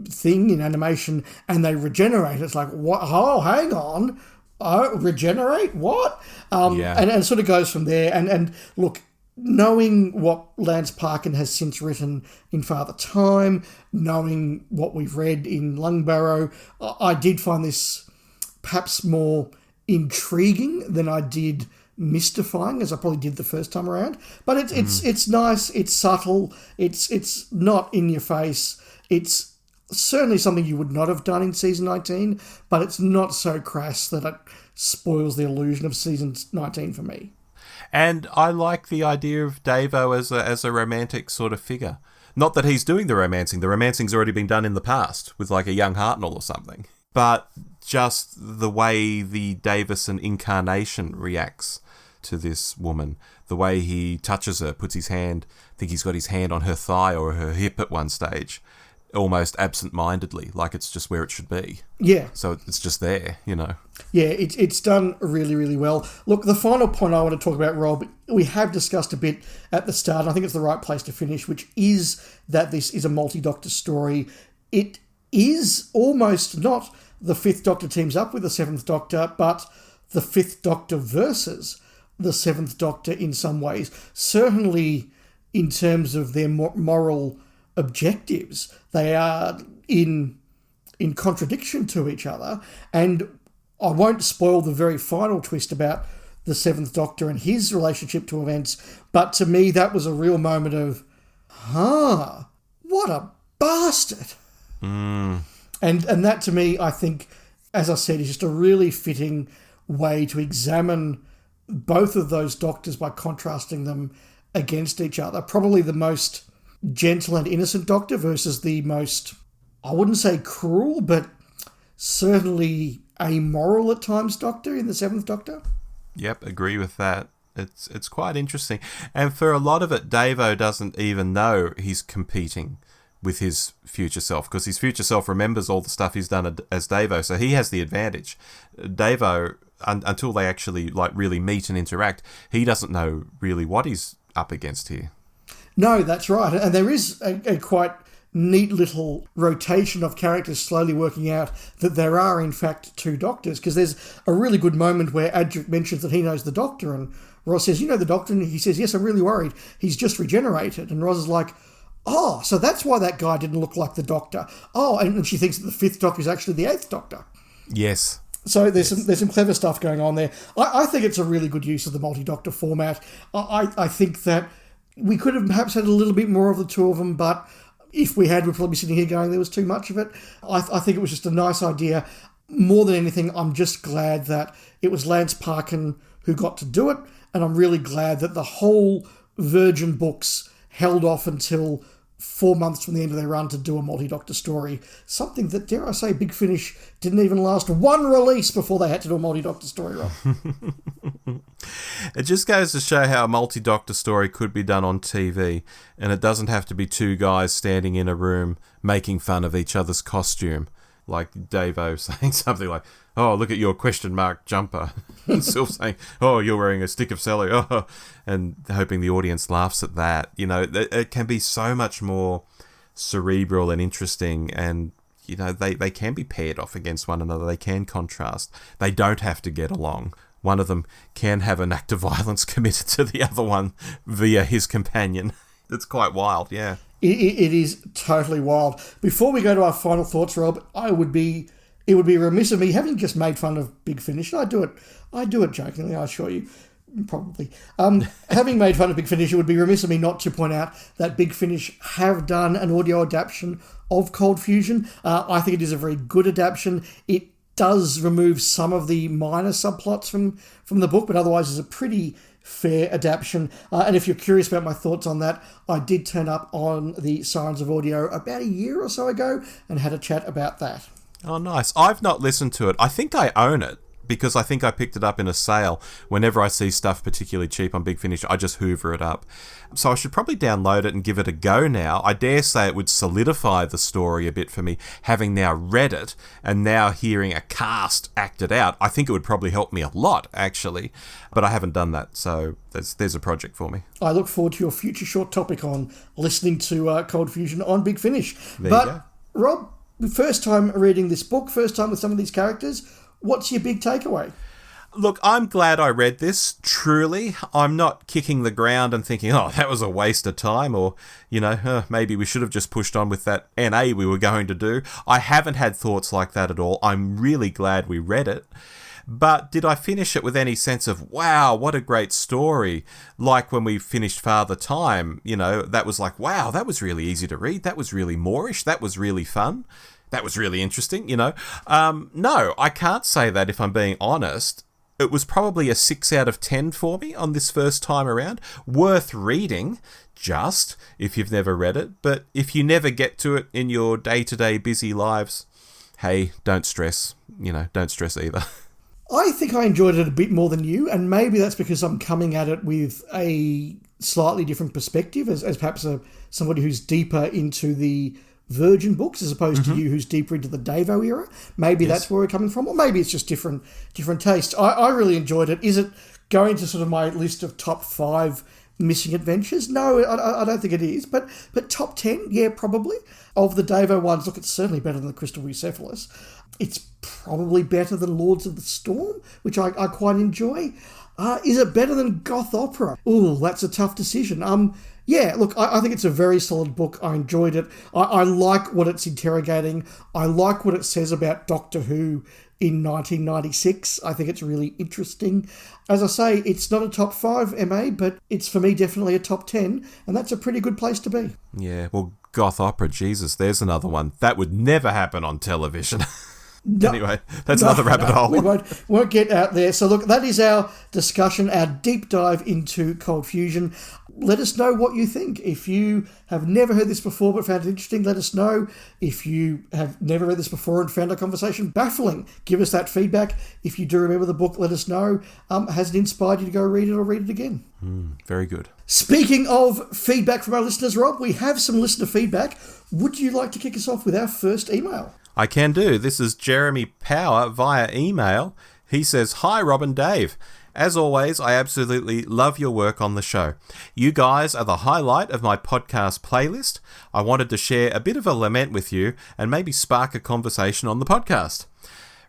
thing in animation and they regenerate. It's like, what? Oh, hang on. Oh, regenerate? What? And it sort of goes from there. And look, knowing what Lance Parkin has since written in Father Time, knowing what we've read in Lungbarrow, I did find this perhaps more intriguing than I did mystifying, as I probably did the first time around. But it's nice, it's subtle, it's not in your face. It's certainly something you would not have done in season 19, but it's not so crass that it spoils the illusion of season 19 for me. And I like the idea of Davo as a romantic sort of figure. Not that he's doing the romancing. The romancing's already been done in the past with like a young Hartnell or something. But just the way the Davison incarnation reacts to this woman, the way he touches her, puts his hand, I think he's got his hand on her thigh or her hip at one stage, almost absent-mindedly, like it's just where it should be. Yeah. So it's just there, you know. Yeah, it's done really, really well. Look, the final point I want to talk about, Rob, we have discussed a bit at the start, and I think it's the right place to finish, which is that this is a multi-Doctor story. It is almost not the Fifth Doctor teams up with the Seventh Doctor, but the Fifth Doctor versus the Seventh Doctor in some ways. Certainly in terms of their moral objectives, they are in contradiction to each other. And I won't spoil the very final twist about the Seventh Doctor and his relationship to events, but to me that was a real moment of, what a bastard. And that to me, I think, as I said, is just a really fitting way to examine both of those Doctors by contrasting them against each other. Probably the most gentle and innocent Doctor versus the most, I wouldn't say cruel, but certainly amoral at times Doctor in the Seventh Doctor. Yep, agree with that. It's quite interesting. And for a lot of it, Davo doesn't even know he's competing with his future self, because his future self remembers all the stuff he's done as Davo, so he has the advantage. Davo, until they actually like really meet and interact, he doesn't know really what he's up against here. No, that's right. And there is a quite neat little rotation of characters slowly working out that there are, in fact, two Doctors, because there's a really good moment where Adric mentions that he knows the Doctor, and Roz says, you know the Doctor? And he says, yes, I'm really worried. He's just regenerated. And Roz is like, oh, so that's why that guy didn't look like the Doctor. Oh, and she thinks that the Fifth Doctor is actually the Eighth Doctor. Yes. So there's some clever stuff going on there. I think it's a really good use of the multi-Doctor format. I think that we could have perhaps had a little bit more of the two of them, but if we had, we'd probably be sitting here going there was too much of it. I think it was just a nice idea. More than anything, I'm just glad that it was Lance Parkin who got to do it, and I'm really glad that the whole Virgin books held off until 4 months from the end of their run to do a multi-Doctor story. Something that, dare I say, Big Finish didn't even last one release before they had to do a multi-Doctor story, Rob. It just goes to show how a multi-Doctor story could be done on TV, and it doesn't have to be two guys standing in a room making fun of each other's costume, like Davo saying something like, oh, look at your question mark jumper, and Sylph saying, oh, you're wearing a stick of celery, oh, and hoping the audience laughs at that. You know, it can be so much more cerebral and interesting, and you know, they can be paired off against one another. They can contrast. They don't have to get along. One of them can have an act of violence committed to the other one via his companion. It's quite wild, yeah. It is totally wild. Before we go to our final thoughts, Rob, it would be remiss of me, having just made fun of Big Finish, and I do it jokingly, I assure you, probably. Having made fun of Big Finish, it would be remiss of me not to point out that Big Finish have done an audio adaptation of Cold Fusion. I think it is a very good adaptation. It does remove some of the minor subplots from the book, but otherwise is a pretty fair adaptation. And if you're curious about my thoughts on that, I did turn up on the Sirens of Audio about a year or so ago and had a chat about that. Oh, nice. I've not listened to it. I think I own it, because I think I picked it up in a sale. Whenever I see stuff particularly cheap on Big Finish, I just hoover it up. So I should probably download it and give it a go now. I dare say it would solidify the story a bit for me, having now read it and now hearing a cast act it out. I think it would probably help me a lot, actually. But I haven't done that, so there's a project for me. I look forward to your future short topic on listening to Cold Fusion on Big Finish. There you go. Rob, First time reading this book, first time with some of these characters. What's your big takeaway? Look, I'm glad I read this, truly. I'm not kicking the ground and thinking, oh, that was a waste of time, or, maybe we should have just pushed on with that NA we were going to do. I haven't had thoughts like that at all. I'm really glad we read it. But did I finish it with any sense of, wow, what a great story? Like when we finished Father Time, that was like, wow, that was really easy to read. That was really Moorish. That was really fun. That was really interesting, No, I can't say that if I'm being honest. It was probably a 6 out of 10 for me on this first time around. Worth reading, just, if you've never read it. But if you never get to it in your day-to-day busy lives, hey, don't stress. Don't stress either. I think I enjoyed it a bit more than you, and maybe that's because I'm coming at it with a slightly different perspective as perhaps somebody who's deeper into the Virgin books as opposed to you who's deeper into the Davo era. Maybe that's where we're coming from, or maybe it's just different taste. I really enjoyed it. Is it going to sort of my list of top 5 missing adventures? No, I don't think it is, but top 10, yeah, probably. Of the Davo ones, look, it's certainly better than the Crystal Bucephalus. It's probably better than Lords of the Storm, which I quite enjoy. Is it better than Goth Opera? Ooh, that's a tough decision. Yeah, look, I think it's a very solid book. I enjoyed it. I like what it's interrogating. I like what it says about Doctor Who in 1996. I think it's really interesting. As I say, it's not a top 5 MA, but it's for me definitely a top 10, and that's a pretty good place to be. Yeah, well, Goth Opera, Jesus, there's another one. That would never happen on television. No, anyway, that's another rabbit hole. We won't get out there. So look, that is our discussion, our deep dive into Cold Fusion. Let us know what you think. If you have never heard this before but found it interesting, let us know. If you have never read this before and found our conversation baffling, give us that feedback. If you do remember the book, let us know. Has it inspired you to go read it or read it again? Very good. Speaking of feedback from our listeners, Rob, we have some listener feedback. Would you like to kick us off with our first email? I can do. This is Jeremy Power via email. He says, "Hi, Rob and Dave. As always, I absolutely love your work on the show. You guys are the highlight of my podcast playlist. I wanted to share a bit of a lament with you and maybe spark a conversation on the podcast.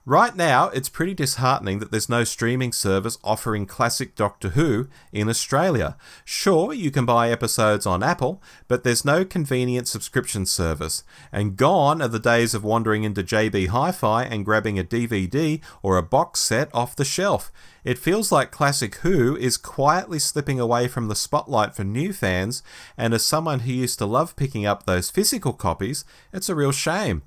Right now, it's pretty disheartening that there's no streaming service offering classic Doctor Who in Australia. Sure, you can buy episodes on Apple, but there's no convenient subscription service. And gone are the days of wandering into JB Hi-Fi and grabbing a DVD or a box set off the shelf. It feels like classic Who is quietly slipping away from the spotlight for new fans, and as someone who used to love picking up those physical copies, it's a real shame.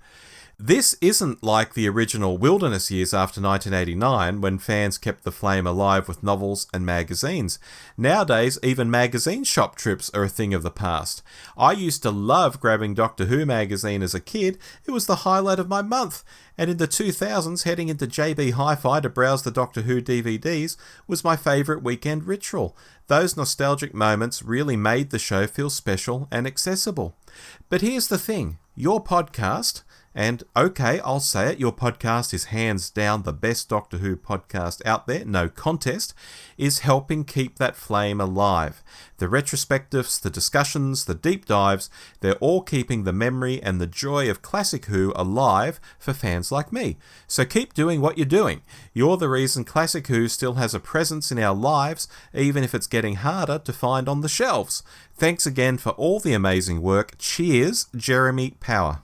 This isn't like the original Wilderness years after 1989, when fans kept the flame alive with novels and magazines. Nowadays, even magazine shop trips are a thing of the past. I used to love grabbing Doctor Who magazine as a kid. It was the highlight of my month. And in the 2000s, heading into JB Hi-Fi to browse the Doctor Who DVDs was my favourite weekend ritual. Those nostalgic moments really made the show feel special and accessible. But here's the thing, your podcast... And okay, I'll say it, your podcast is hands down the best Doctor Who podcast out there, no contest, is helping keep that flame alive. The retrospectives, the discussions, the deep dives, they're all keeping the memory and the joy of classic Who alive for fans like me. So keep doing what you're doing. You're the reason classic Who still has a presence in our lives, even if it's getting harder to find on the shelves. Thanks again for all the amazing work. Cheers, Jeremy Power."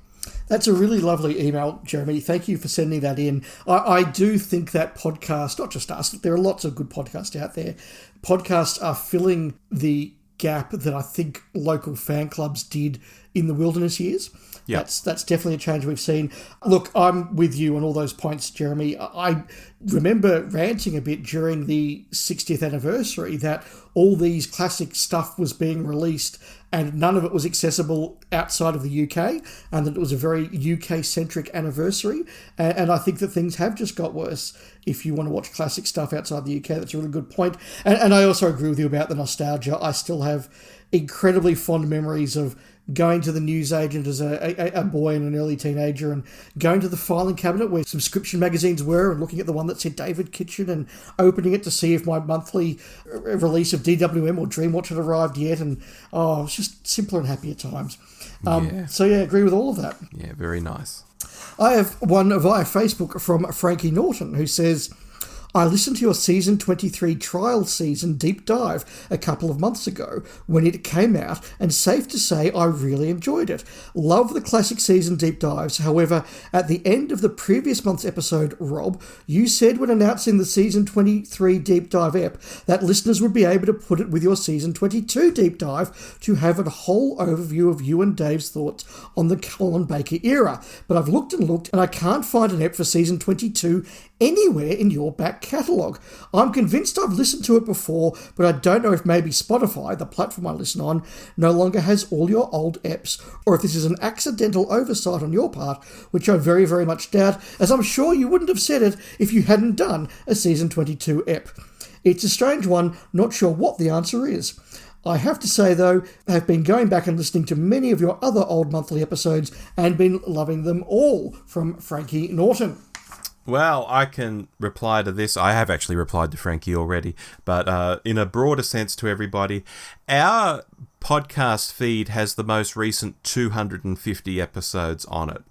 That's a really lovely email, Jeremy. Thank you for sending that in. I do think that podcast, not just us, there are lots of good podcasts out there. Podcasts are filling the gap that I think local fan clubs did in the Wilderness years. Yep. That's definitely a change we've seen. Look, I'm with you on all those points, Jeremy. I remember ranting a bit during the 60th anniversary that all these classic stuff was being released and none of it was accessible outside of the UK, and that it was a very UK-centric anniversary. And I think that things have just got worse if you want to watch classic stuff outside the UK. That's a really good point. And I also agree with you about the nostalgia. I still have incredibly fond memories of going to the newsagent as a boy and an early teenager and going to the filing cabinet where subscription magazines were and looking at the one that said David Kitchen and opening it to see if my monthly release of DWM or Dreamwatch had arrived yet. And, it was just simpler and happier times. So, yeah, agree with all of that. Yeah, very nice. I have one via Facebook from Frankie Norton, who says, I listened to your Season 23 trial season deep dive a couple of months ago when it came out, and safe to say I really enjoyed it. Love the classic season deep dives. However, at the end of the previous month's episode, Rob, you said when announcing the Season 23 deep dive ep that listeners would be able to put it with your Season 22 deep dive to have a whole overview of you and Dave's thoughts on the Colin Baker era. But I've looked and I can't find an ep for Season 22 anywhere in your back catalogue. I'm convinced I've listened to it before, but I don't know if maybe Spotify, the platform I listen on, no longer has all your old eps, or if this is an accidental oversight on your part, which I very, very much doubt, as I'm sure you wouldn't have said it if you hadn't done a Season 22 ep. It's a strange one, not sure what the answer is. I have to say, though, I have been going back and listening to many of your other old monthly episodes and been loving them all. From Frankie Norton. Well, I can reply to this. I have actually replied to Frankie already, but in a broader sense to everybody, our podcast feed has the most recent 250 episodes on it.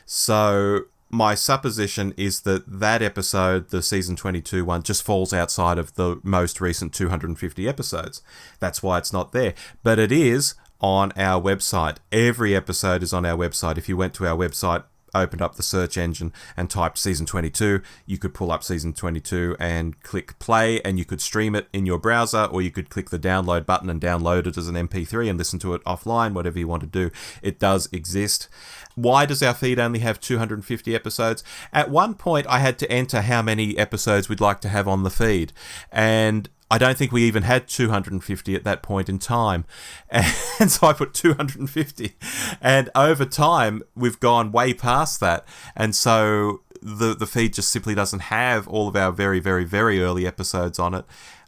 So my supposition is that episode, the Season 22 one, just falls outside of the most recent 250 episodes. That's why it's not there. But it is on our website. Every episode is on our website. If you went to our website, opened up the search engine and typed Season 22, you could pull up Season 22 and click play, and you could stream it in your browser, or you could click the download button and download it as an MP3 and listen to it offline, whatever you want to do. It does exist. Why does our feed only have 250 episodes? At one point, I had to enter how many episodes we'd like to have on the feed, and I don't think we even had 250 at that point in time. And so I put 250. And over time, we've gone way past that. And so the feed just simply doesn't have all of our very, very, very early episodes on it.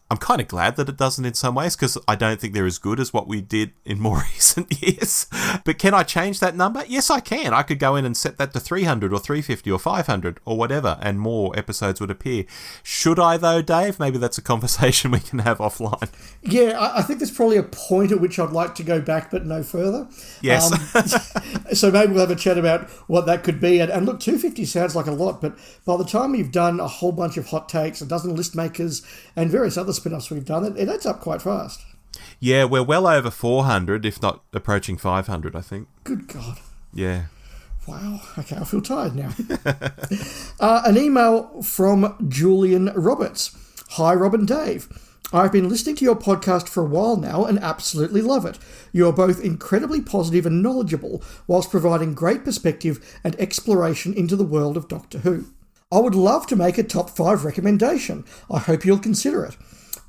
I'm kind of glad that it doesn't in some ways, because I don't think they're as good as what we did in more recent years. But can I change that number? Yes, I can. I could go in and set that to 300 or 350 or 500 or whatever, and more episodes would appear. Should I, though, Dave? Maybe that's a conversation we can have offline. Yeah, I think there's probably a point at which I'd like to go back, but no further. Yes. So maybe we'll have a chat about what that could be. And look, 250 sounds like a lot, but by the time you've done a whole bunch of hot takes, a dozen list makers, and various other spin-offs we've done, it adds up quite fast. Yeah, we're well over 400, if not approaching 500, I think. Good God. Yeah. Wow. Okay, I feel tired now. An email from Julian Roberts. Hi, Rob and Dave. I've been listening to your podcast for a while now and absolutely love it. You are both incredibly positive and knowledgeable, whilst providing great perspective and exploration into the world of Doctor Who. I would love to make a top 5 recommendation. I hope you'll consider it.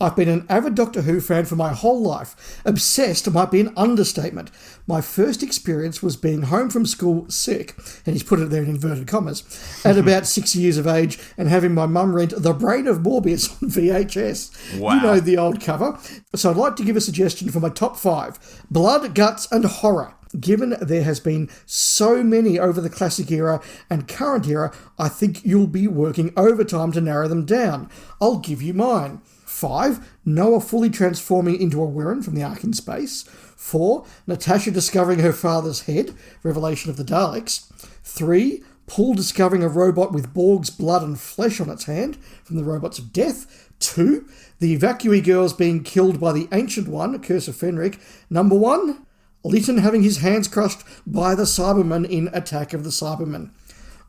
I've been an avid Doctor Who fan for my whole life. Obsessed might be an understatement. My first experience was being home from school sick, and he's put it there in inverted commas, at about 6 years of age, and having my mum rent The Brain of Morbius on VHS. Wow. You know the old cover. So I'd like to give a suggestion for my top 5. Blood, Guts and Horror. Given there has been so many over the classic era and current era, I think you'll be working overtime to narrow them down. I'll give you mine. 5. Noah fully transforming into a Wirrn from the Ark in Space. 4. Natasha discovering her father's head, Revelation of the Daleks. 3. Paul discovering a robot with Borg's blood and flesh on its hand, from the Robots of Death. 2. The evacuee girls being killed by the Ancient One, Curse of Fenric. Number 1. Lytton having his hands crushed by the Cybermen in Attack of the Cybermen.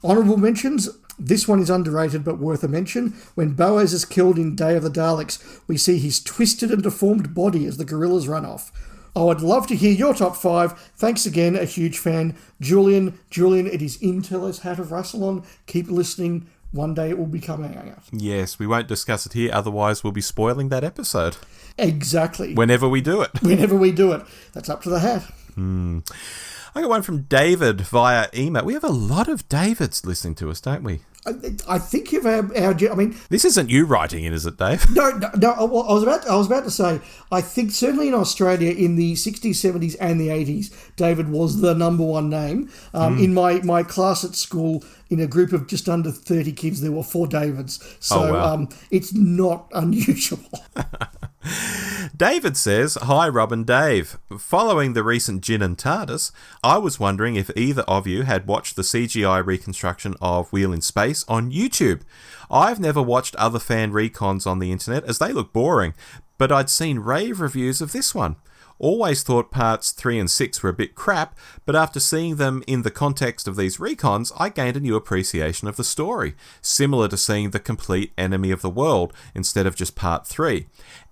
Honourable mentions. This one is underrated but worth a mention. When Boaz is killed in Day of the Daleks, we see his twisted and deformed body as the gorillas run off. I would love to hear your top 5. Thanks again, a huge fan. Julian, it is in Tello's Hat of Rassilon. Keep listening. One day it will be coming out. Yes, we won't discuss it here, otherwise we'll be spoiling that episode. Exactly. Whenever we do it. That's up to the hat. I got one from David via email. We have a lot of Davids listening to us, don't we? I think you've our I mean, this isn't you writing in, is it, Dave? No. I was about to say, I think certainly in Australia in the 60s, 70s, and the 80s, David was the number one name. In my class at school, in a group of just under 30 kids, there were 4 Davids. So wow. It's not unusual. David says, "Hi Rob and Dave. Following the recent Gin and TARDIS, I was wondering if either of you had watched the CGI reconstruction of Wheel in Space on YouTube. I've never watched other fan recons on the internet as they look boring, but I'd seen rave reviews of this one. Always thought parts 3 and 6 were a bit crap, but after seeing them in the context of these recons, I gained a new appreciation of the story, similar to seeing the complete Enemy of the World instead of just part 3.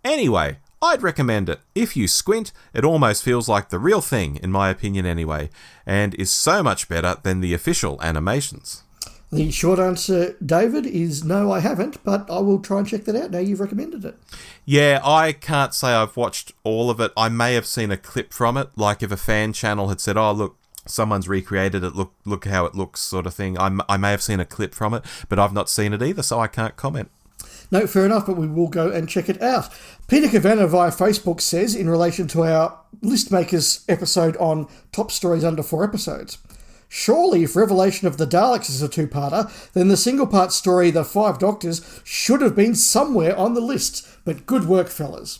Anyway, I'd recommend it. If you squint, it almost feels like the real thing, in my opinion anyway, and is so much better than the official animations." The short answer, David, is no, I haven't, but I will try and check that out now you've recommended it. Yeah, I can't say I've watched all of it. I may have seen a clip from it, like if a fan channel had said, "Oh, look, someone's recreated it, look how it looks," sort of thing. I may have seen a clip from it, but I've not seen it either, so I can't comment. No, fair enough, but we will go and check it out. Peter Cavanagh via Facebook says, in relation to our List Makers episode on top stories under 4 episodes, "Surely if Revelation of the Daleks is a two-parter, then the single-part story, The Five Doctors, should have been somewhere on the list. But good work, fellas."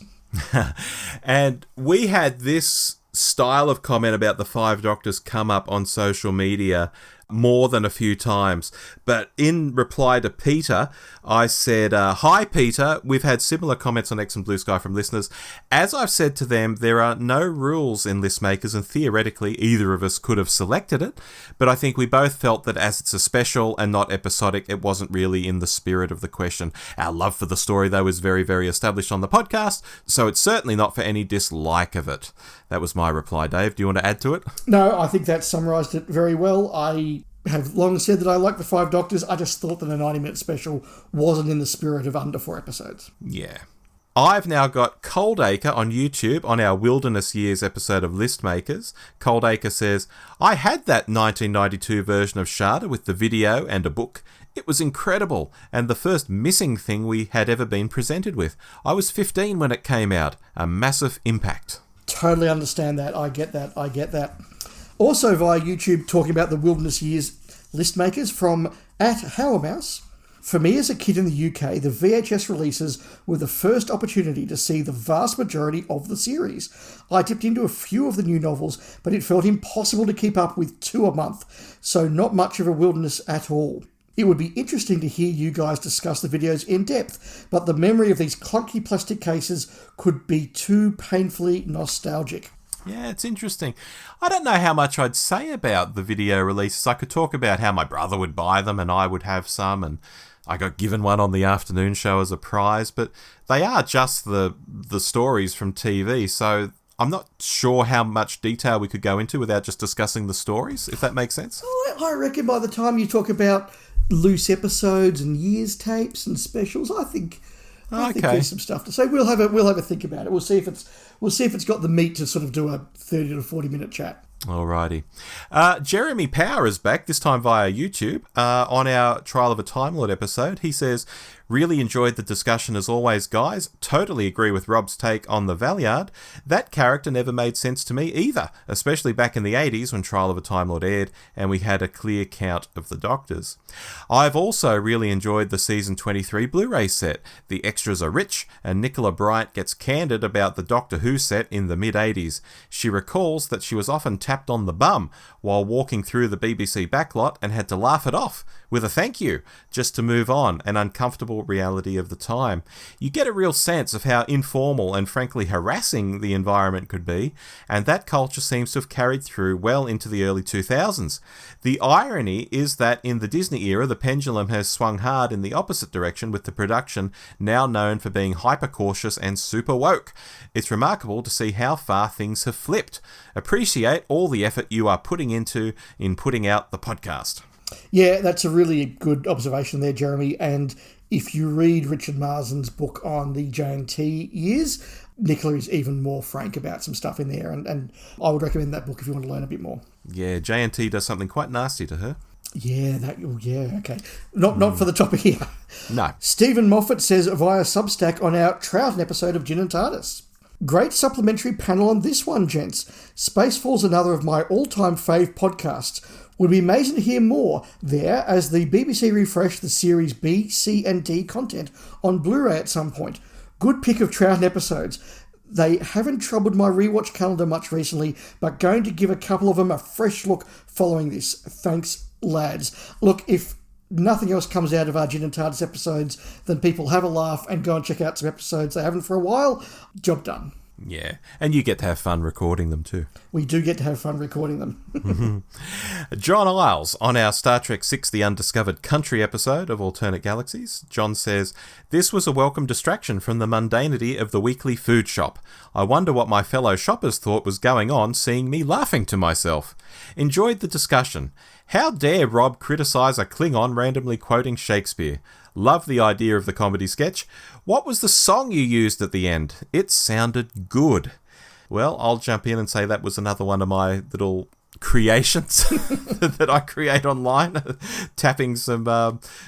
And we had this style of comment about The Five Doctors come up on social media more than a few times. But in reply to Peter, I said, "Hi Peter, we've had similar comments on X and Blue Sky from listeners. As I've said to them, there are no rules in List Makers, and theoretically either of us could have selected it, but I think we both felt that as it's a special and not episodic, it wasn't really in the spirit of the question. Our love for the story, though, is very, very established on the podcast, so it's certainly not for any dislike of it." That was my reply. Dave, do you want to add to it? No, I think that summarised it very well. I have long said that I like The Five Doctors. I just thought that a 90-minute special wasn't in the spirit of under 4 episodes. Yeah. I've now got Coldacre on YouTube on our Wilderness Years episode of List Makers. Coldacre says, "I had that 1992 version of Sharda with the video and a book. It was incredible, and the first missing thing we had ever been presented with. I was 15 when it came out. A massive impact." Totally understand that. I get that. Also via YouTube, talking about the Wilderness Years List Makers from @HowerMouse. "For me as a kid in the UK, the VHS releases were the first opportunity to see the vast majority of the series. I dipped into a few of the new novels, but it felt impossible to keep up with 2 a month, so not much of a wilderness at all. It would be interesting to hear you guys discuss the videos in depth, but the memory of these clunky plastic cases could be too painfully nostalgic." Yeah, it's interesting. I don't know how much I'd say about the video releases. I could talk about how my brother would buy them and I would have some, and I got given one on the afternoon show as a prize, but they are just the stories from TV, so I'm not sure how much detail we could go into without just discussing the stories, if that makes sense. I reckon by the time you talk about loose episodes and years tapes and specials, I think there's some stuff to say. We'll have a think about it. We'll see if it's got the meat to sort of do a 30 to 40 minute chat. Alrighty. Jeremy Power is back, this time via YouTube, on our Trial of a Time Lord episode. He says, "Really enjoyed the discussion as always, guys. Totally agree with Rob's take on the Valiard. That character never made sense to me either, especially back in the 80s when Trial of a Time Lord aired and we had a clear count of the Doctors. I've also really enjoyed the Season 23 Blu-ray set. The extras are rich and Nicola Bright gets candid about the Doctor Who set in the mid-80s. She recalls that she was often tapped on the bum while walking through the BBC backlot and had to laugh it off with a thank you, just to move on, an uncomfortable reality of the time. You get a real sense of how informal and frankly harassing the environment could be, and that culture seems to have carried through well into the early 2000s. The irony is that in the Disney era, the pendulum has swung hard in the opposite direction, with the production now known for being hyper-cautious and super woke. It's remarkable to see how far things have flipped. Appreciate all the effort you are putting putting out the podcast." Yeah, that's a really good observation there, Jeremy. And if you read Richard Marsden's book on the J&T years, Nicola is even more frank about some stuff in there. And I would recommend that book if you want to learn a bit more. Yeah, J&T does something quite nasty to her. Okay. Not for the topic here. No. Stephen Moffat says via Substack on our Troughton episode of Gin and TARDIS, "Great supplementary panel on this one, gents. Spacefall's another of my all-time fave podcasts. Would be amazing to hear more there as the BBC refresh the Series B, C and D content on Blu-ray at some point. Good pick of Troughton episodes. They haven't troubled my rewatch calendar much recently, but going to give a couple of them a fresh look following this. Thanks, lads. Look, if nothing else comes out of our Gin and TARDIS episodes, then people have a laugh and go and check out some episodes they haven't for a while. Job done. Yeah, and you get to have fun recording them too. We do get to have fun recording them. John Isles, on our Star Trek VI The Undiscovered Country episode of Alternate Galaxies, John says, "This was a welcome distraction from the mundanity of the weekly food shop. I wonder what my fellow shoppers thought was going on seeing me laughing to myself. Enjoyed the discussion. How dare Rob criticise a Klingon randomly quoting Shakespeare? Love the idea of the comedy sketch. What was the song you used at the end? It sounded good." Well, I'll jump in and say that was another one of my little creations that I create online, tapping some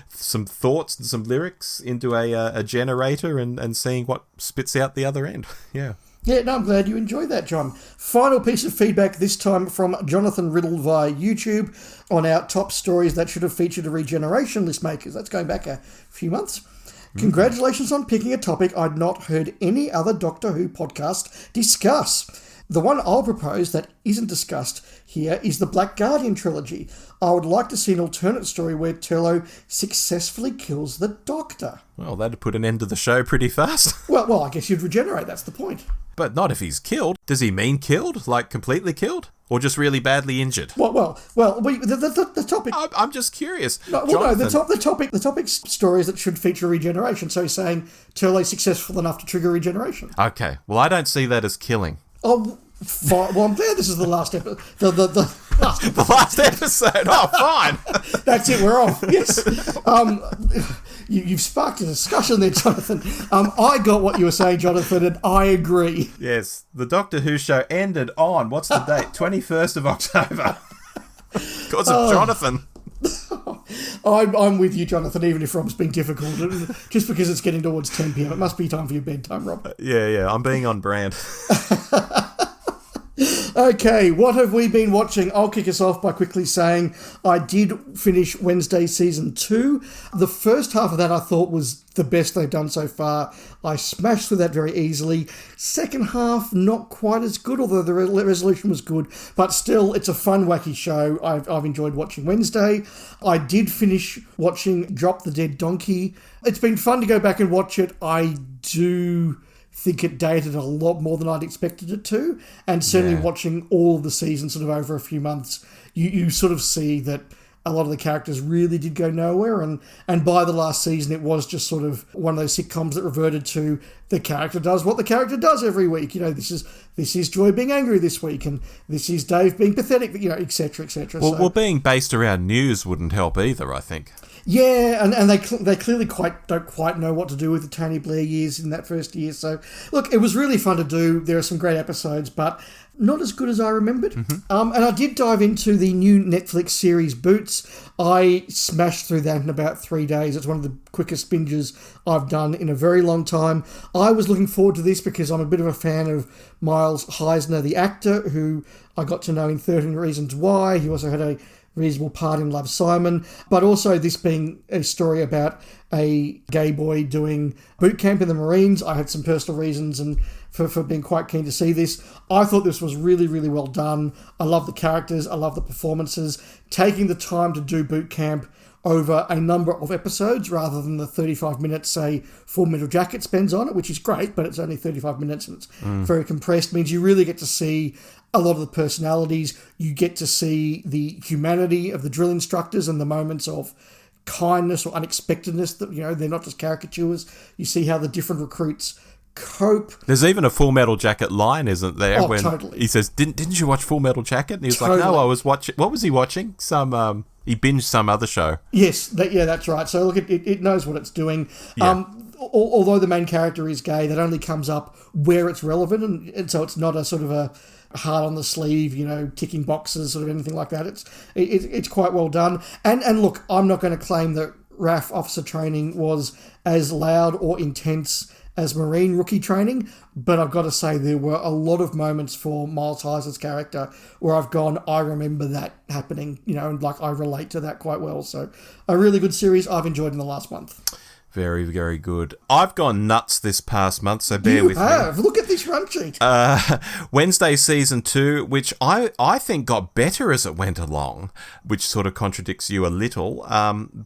thoughts and some lyrics into a generator and seeing what spits out the other end. Yeah. Yeah, no, I'm glad you enjoyed that, John. Final piece of feedback, this time from Jonathan Riddle via YouTube on our top stories that should have featured a regeneration list makers. That's going back a few months. Congratulations on picking a topic I'd not heard any other Doctor Who podcast discuss. The one I'll propose that isn't discussed here is the Black Guardian trilogy. I would like to see an alternate story where Turlough successfully kills the Doctor. Well, that'd put an end to the show pretty fast. Well, I guess you'd regenerate, that's the point. But not if he's killed. Does he mean killed? Like completely killed? Or just really badly injured? The topic... I'm just curious. The topic's stories that should feature regeneration. So he's saying Turlough's successful enough to trigger regeneration. Okay, well, I don't see that as killing. Oh, fine. Well, I'm glad this is the last episode. The last episode. Oh, fine. That's it. We're off. Yes. You've sparked a discussion there, Jonathan. I got what you were saying, Jonathan, and I agree. Yes. The Doctor Who show ended on, what's the date? 21st of October. Because of Jonathan. I'm with you, Jonathan, even if Rob's being difficult. Just because it's getting towards 10 p.m. It must be time for your bedtime, Rob. Yeah. I'm being on brand. Okay, what have we been watching? I'll kick us off by quickly saying I did finish Wednesday Season 2. The first half of that I thought was the best they've done so far. I smashed through that very easily. Second half, not quite as good, although the resolution was good. But still, it's a fun, wacky show. I've enjoyed watching Wednesday. I did finish watching Drop the Dead Donkey. It's been fun to go back and watch it. I do think it dated a lot more than I'd expected it to, and certainly watching all of the seasons sort of over a few months, you sort of see that a lot of the characters really did go nowhere, and by the last season it was just sort of one of those sitcoms that reverted to the character does what the character does every week. You know, this is Joy being angry this week, and this is Dave being pathetic, you know, etc., etc. Well, being based around news wouldn't help either, I think. Yeah, and they clearly don't quite know what to do with the Tony Blair years in that first year. So, look, it was really fun to do. There are some great episodes, but not as good as I remembered. And I did dive into the new Netflix series Boots. I smashed through that in about 3 days. It's one of the quickest binges I've done in a very long time. I was looking forward to this because I'm a bit of a fan of Miles Heisner, the actor, who I got to know in 13 Reasons Why. He also had a reasonable part in Love, Simon, but also this being a story about a gay boy doing boot camp in the Marines. I had some personal reasons and for being quite keen to see this. I thought this was really, really well done. I love the characters. I love the performances. Taking the time to do boot camp over a number of episodes rather than the 35 minutes, say, Full Metal Jacket spends on it, which is great, but it's only 35 minutes and it's very compressed, means you really get to see a lot of the personalities. You get to see the humanity of the drill instructors and the moments of kindness or unexpectedness that, you know, they're not just caricatures. You see how the different recruits cope. There's even a Full Metal Jacket line, isn't there? When totally. He says, didn't you watch Full Metal Jacket? And he was like, no, I was watching... What was he watching? He binged some other show. Yes, that's right. So look, it knows what it's doing. Yeah. Although the main character is gay, that only comes up where it's relevant, and so it's not a sort of a heart on the sleeve, you know, ticking boxes, sort of anything like that. It's quite well done. And look, I'm not going to claim that RAF officer training was as loud or intense as Marine rookie training, but I've got to say there were a lot of moments for Miles Heisner's character where I've gone, I remember that happening, you know, and like I relate to that quite well. So a really good series I've enjoyed in the last month. Very, very good. I've gone nuts this past month, so bear with me. You have. Look at this run sheet. Wednesday season 2, which I think got better as it went along, which sort of contradicts you a little,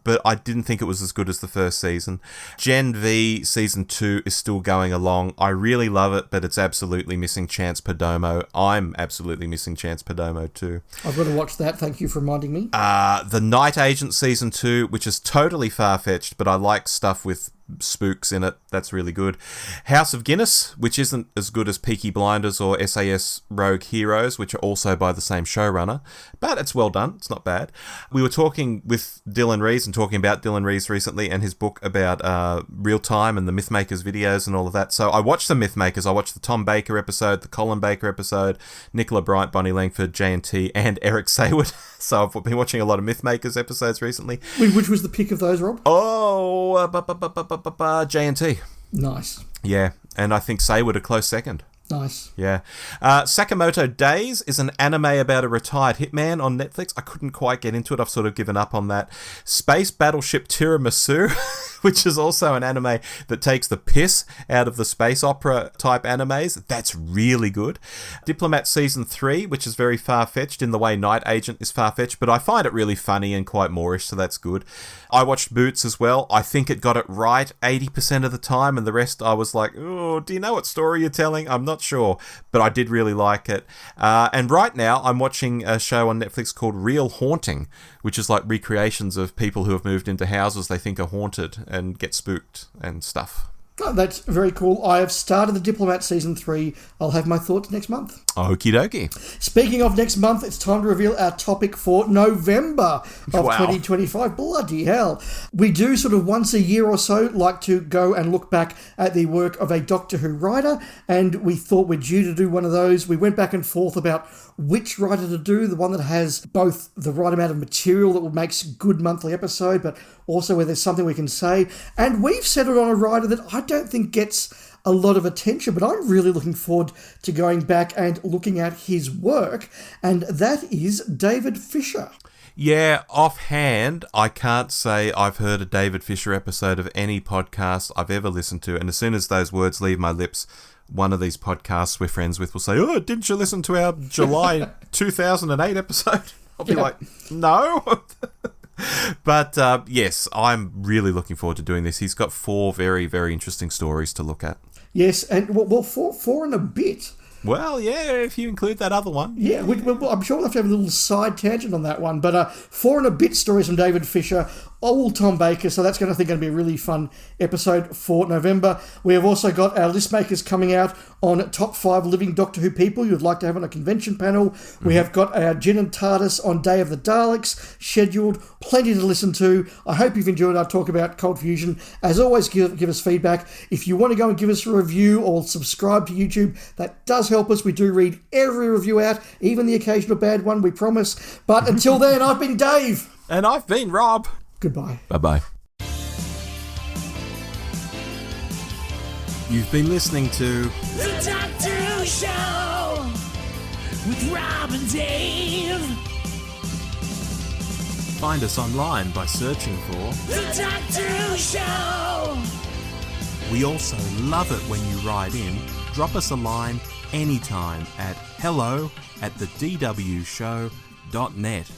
but I didn't think it was as good as the first season. Gen V season 2 is still going along. I really love it, but it's absolutely missing Chance Perdomo. I'm absolutely missing Chance Perdomo too. I've got to watch that. Thank you for reminding me. The Night Agent season 2, which is totally far-fetched, but I like stuff with spooks in it. That's really good. House of Guinness, which isn't as good as Peaky Blinders or SAS Rogue Heroes, which are also by the same showrunner, but it's well done. It's not bad. We were talking with Dylan Rees and talking about Dylan Rees recently and his book about real time and the Mythmakers videos and all of that. So I watched the Mythmakers. I watched the Tom Baker episode, the Colin Baker episode, Nicola Bryant, Bonnie Langford, J&T, and Eric Sayward. So I've been watching a lot of Mythmakers episodes recently. Which was the pick of those, Rob? J&T. Nice. Yeah, and I think Sayward a close second. Nice. Yeah. Sakamoto Days is an anime about a retired hitman on Netflix. I couldn't quite get into it. I've sort of given up on that. Space Battleship Tiramisu, which is also an anime that takes the piss out of the space opera type animes. That's really good. Diplomat Season 3, which is very far-fetched in the way Night Agent is far-fetched, but I find it really funny and quite Moorish, so that's good. I watched Boots as well. I think it got it right 80% of the time, and the rest I was like, oh, do you know what story you're telling? I'm not sure, but I did really like it. And right now, I'm watching a show on Netflix called Real Haunting, which is like recreations of people who have moved into houses they think are haunted and get spooked and stuff. Oh, that's very cool. I have started The Diplomat Season 3. I'll have my thoughts next month. Okie dokie. Speaking of next month, it's time to reveal our topic for November of 2025. Bloody hell. We do sort of once a year or so like to go and look back at the work of a Doctor Who writer, and we thought we're due to do one of those. We went back and forth about which writer to do, the one that has both the right amount of material that makes a good monthly episode, but also where there's something we can say. And we've settled on a writer that I don't think gets a lot of attention, but I'm really looking forward to going back and looking at his work, and that is David Fisher. Yeah, offhand, I can't say I've heard a David Fisher episode of any podcast I've ever listened to, and as soon as those words leave my lips, one of these podcasts we're friends with will say, oh, didn't you listen to our July 2008 episode? I'll be like, no. But yes, I'm really looking forward to doing this. He's got 4 very, very interesting stories to look at. Yes, and well, four and a bit. Well, yeah, if you include that other one. Yeah, I'm sure we'll have to have a little side tangent on that one. But 4 and a bit stories from David Fisher, all Tom Baker, so that's going to be a really fun episode for November. We have also got our list makers coming out on top 5 living Doctor Who people you'd like to have on a convention panel. We have got our Gin and TARDIS on Day of the Daleks scheduled. Plenty to listen to. I hope you've enjoyed our talk about Cold Fusion. As always, give us feedback. If you want to go and give us a review or subscribe to YouTube, that does help us. We do read every review out, even the occasional bad one, we promise. But until then, I've been Dave. And I've been Rob. Goodbye. Bye-bye. You've been listening to The Doctor Who Show with Rob and Dave. Find us online by searching for The Doctor Who Show. We also love it when you write in. Drop us a line anytime at hello@thedwshow.net.